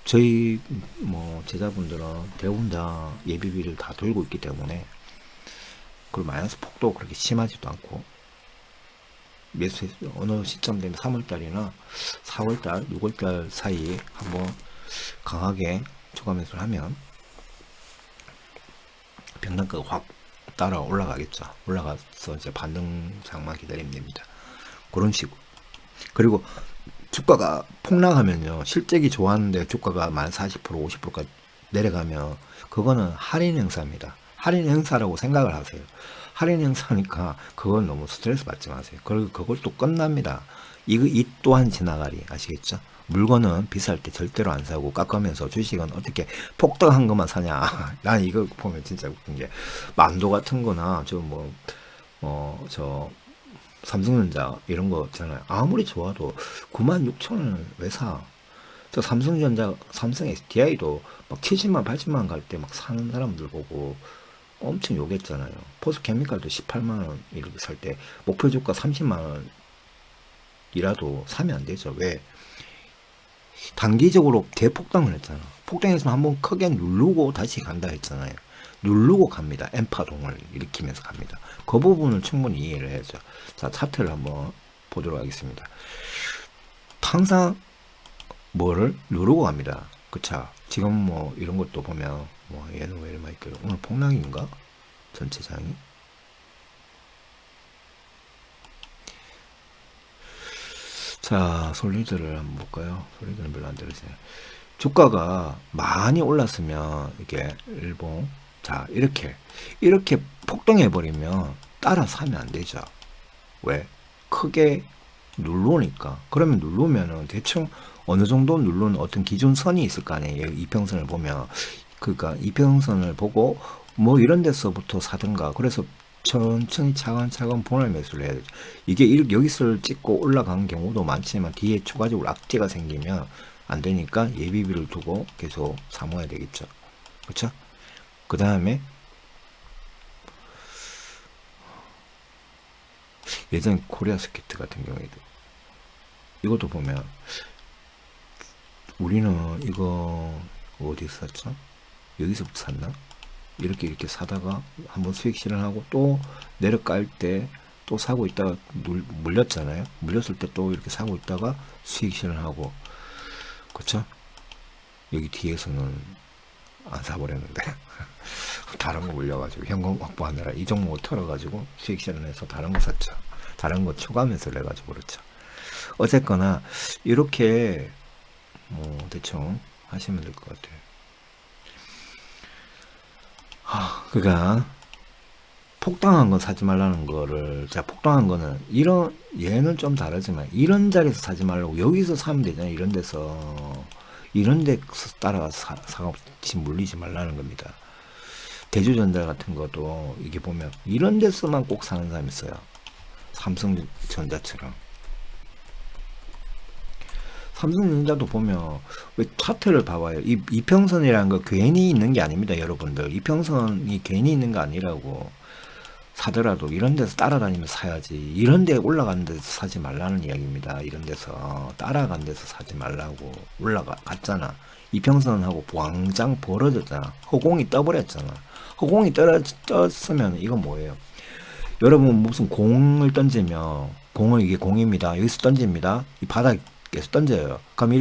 저희 뭐 제자분들은 대부분 다 예비비를 다 돌고 있기 때문에 그리고 마이너스 폭도 그렇게 심하지도 않고 매수 어느 시점 되면 3월달이나 4월달, 6월달 사이에 한번 강하게 초과 매수를 하면 평단가가 확 따라 올라가겠죠. 올라가서 이제 반등 장만 기다리면 됩니다. 그런 식으로. 그리고 주가가 폭락하면요. 실적이 좋았는데 주가가 만 40%, 50%까지 내려가면 그거는 할인 행사입니다. 할인 행사라고 생각을 하세요. 할인 행사니까 그건 너무 스트레스 받지 마세요. 그리고 그걸 또 끝납니다. 이 또한 지나가리. 아시겠죠? 물건은 비쌀 때 절대로 안 사고 깎으면서 주식은 어떻게 폭등한 것만 사냐. 난 이거 보면 진짜 웃긴 게 만도 같은 거나 저 삼성전자 이런 거 있잖아요. 아무리 좋아도 96,000원을 왜 사? 저 삼성전자, 삼성 SDI도 막 70만, 80만 갈 때 막 사는 사람들 보고 엄청 욕했잖아요. 포스케미칼도 18만원 이렇게 살 때 목표 주가 30만원이라도 사면 안 되죠. 왜? 단기적으로 대폭등을 했잖아. 폭등했으면 한번 크게 누르고 다시 간다 했잖아요. 누르고 갑니다. 엠파동을 일으키면서 갑니다. 그 부분을 충분히 이해를 해야죠. 자, 차트를 한번 보도록 하겠습니다. 항상 뭐를 누르고 갑니다. 그쵸? 지금 뭐 이런 것도 보면 뭐 얘는 왜 이렇게 있고요. 오늘 폭락인가? 전체장이? 자, 솔리드를 한번 볼까요? 솔리드는 별로 안 들으세요. 주가가 많이 올랐으면 이게 일봉 자 이렇게 폭등해 버리면 따라 사면 안 되죠. 왜? 크게 누르니까. 그러면 누르면은 대충 어느 정도 누르는 어떤 기준선이 있을 거 아니에요. 이평선을 보면 그러니까 이평선을 보고 뭐 이런 데서부터 사든가. 그래서 천천히 차근차근 분할 매수를 해야 되죠. 이게 여기서 찍고 올라간 경우도 많지만 뒤에 추가적으로 악재가 생기면 안 되니까 예비비를 두고 계속 사모아야 되겠죠. 그렇죠? 그 다음에 예전 코리아 스케이트 같은 경우에도 이것도 보면 우리는 이거 어디서 샀죠? 여기서부터 샀나? 이렇게 사다가 한번 수익 실현하고 또 내려갈 때 또 사고 있다가 물렸잖아요. 물렸을 때 또 이렇게 사고 있다가 수익 실현하고 그쵸? 여기 뒤에서는 안 사버렸는데 다른 거 물려가지고 현금 확보하느라 이 종목 털어가지고 수익 실현해서 다른 거 샀죠. 다른 거 추가 매수를 해가지고 그렇죠. 어쨌거나 이렇게 뭐 대충 하시면 될 것 같아요. 그러니까 폭등한 건 사지 말라는 거를 자 폭등한 거는 이런 얘는 좀 다르지만 이런 자리에서 사지 말라고 여기서 사면 되잖아요. 이런 데서 따라가 사같이 물리지 말라는 겁니다. 대주전자 같은 것도 이게 보면 이런 데서만 꼭 사는 사람이 있어요. 삼성전자처럼. 삼성전자도 보면 왜 차트를 봐봐요. 이평선이라는 거 괜히 있는 게 아닙니다, 여러분들. 이평선이 괜히 있는 거 아니라고. 사더라도 이런 데서 따라다니면 사야지. 이런 데 올라가는 데서 사지 말라는 이야기입니다. 이런 데서 따라간 데서 사지 말라고. 올라갔잖아. 이평선하고 왕장 벌어졌잖아. 허공이 떠버렸잖아. 허공이 떴으면 이건 뭐예요? 여러분 무슨 공을 던지면 공을 이게 공입니다. 여기서 던집니다. 이 바닥에서 던져요. 그럼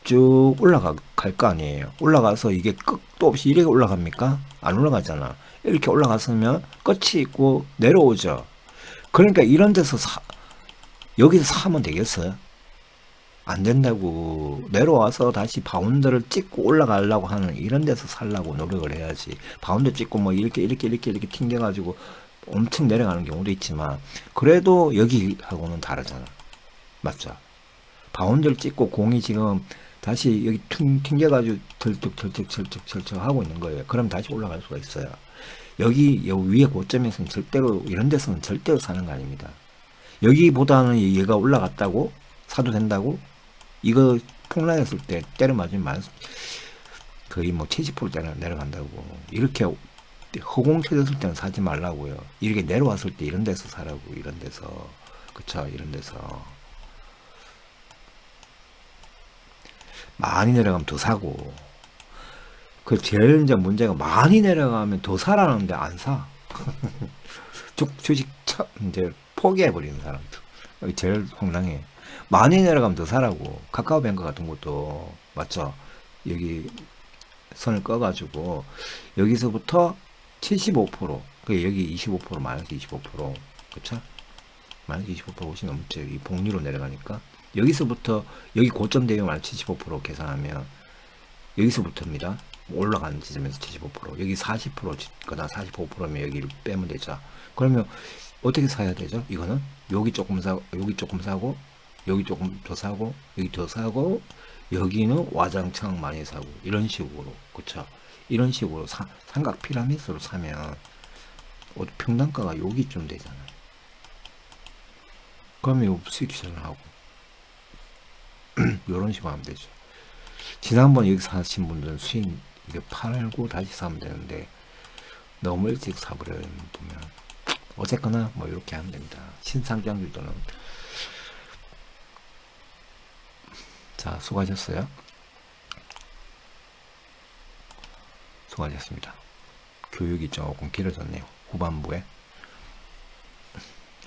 이쭉 올라갈 거 아니에요. 올라가서 이게 끝도 없이 이렇게 올라갑니까? 안 올라가잖아. 이렇게 올라갔으면 끝이 있고 내려오죠. 그러니까 이런 데서 여기서 사면 되겠어요? 안 된다고. 내려와서 다시 바운드를 찍고 올라가려고 하는 이런 데서 살라고 노력을 해야지. 바운드 찍고 뭐 이렇게 튕겨가지고 엄청 내려가는 경우도 있지만 그래도 여기하고는 다르잖아. 맞죠? 바운드를 찍고 공이 지금 다시 여기 튕겨가지고 덜쩍 하고 있는 거예요. 그럼 다시 올라갈 수가 있어요. 여기 위에 고점에서는 절대로 이런 데서는 절대로 사는 거 아닙니다. 여기보다는 얘가 올라갔다고 사도 된다고? 이거 폭락했을 때 때려 맞으면 거의 뭐 70% 내려간다고. 이렇게 허공 쳐졌을 때는 사지 말라고요. 이렇게 내려왔을 때 이런 데서 사라고. 이런 데서. 그쵸? 이런 데서. 많이 내려가면 더 사고. 그 제일 이제 문제가 많이 내려가면 더 사라는데 안 사. 주식 이제 포기해버리는 사람들. 여기 제일 황당해. 많이 내려가면 더 사라고. 카카오뱅크 같은 것도 맞죠? 여기 선을 꺼가지고 여기서부터 75%, 그 여기 25% 마이너스 25%, 그쵸? 마이너스 25% 훨씬 넘죠. 이 복리로 내려가니까 여기서부터 여기 고점 대비 마이너스 75% 계산하면 여기서부터입니다. 올라가는 지점에서 75%, 여기 40%거나 45%면 여기를 빼면 되죠. 그러면 어떻게 사야 되죠? 이거는 여기 조금 사고, 여기 조금 사고, 여기 조금 더 사고, 여기 더 사고, 여기는 와장창 많이 사고, 이런 식으로, 그쵸? 이런 식으로 삼각 피라미드로 사면 평단가가 여기쯤 되잖아요. 그러면 수익 시작을 하고 이런 식으로 하면 되죠. 지난번 여기 사신 분들은 수익 이게 팔고 다시 사면 되는데 너무 일찍 사버려요. 보면 어쨌거나 뭐 이렇게 하면 됩니다. 신상장들도는. 자, 수고하셨어요. 수고하셨습니다. 교육이 조금 길어졌네요. 후반부에.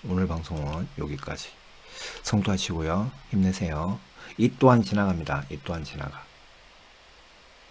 오늘 방송은 여기까지. 성투하시고요. 힘내세요. 이 또한 지나갑니다. 이 또한 지나가.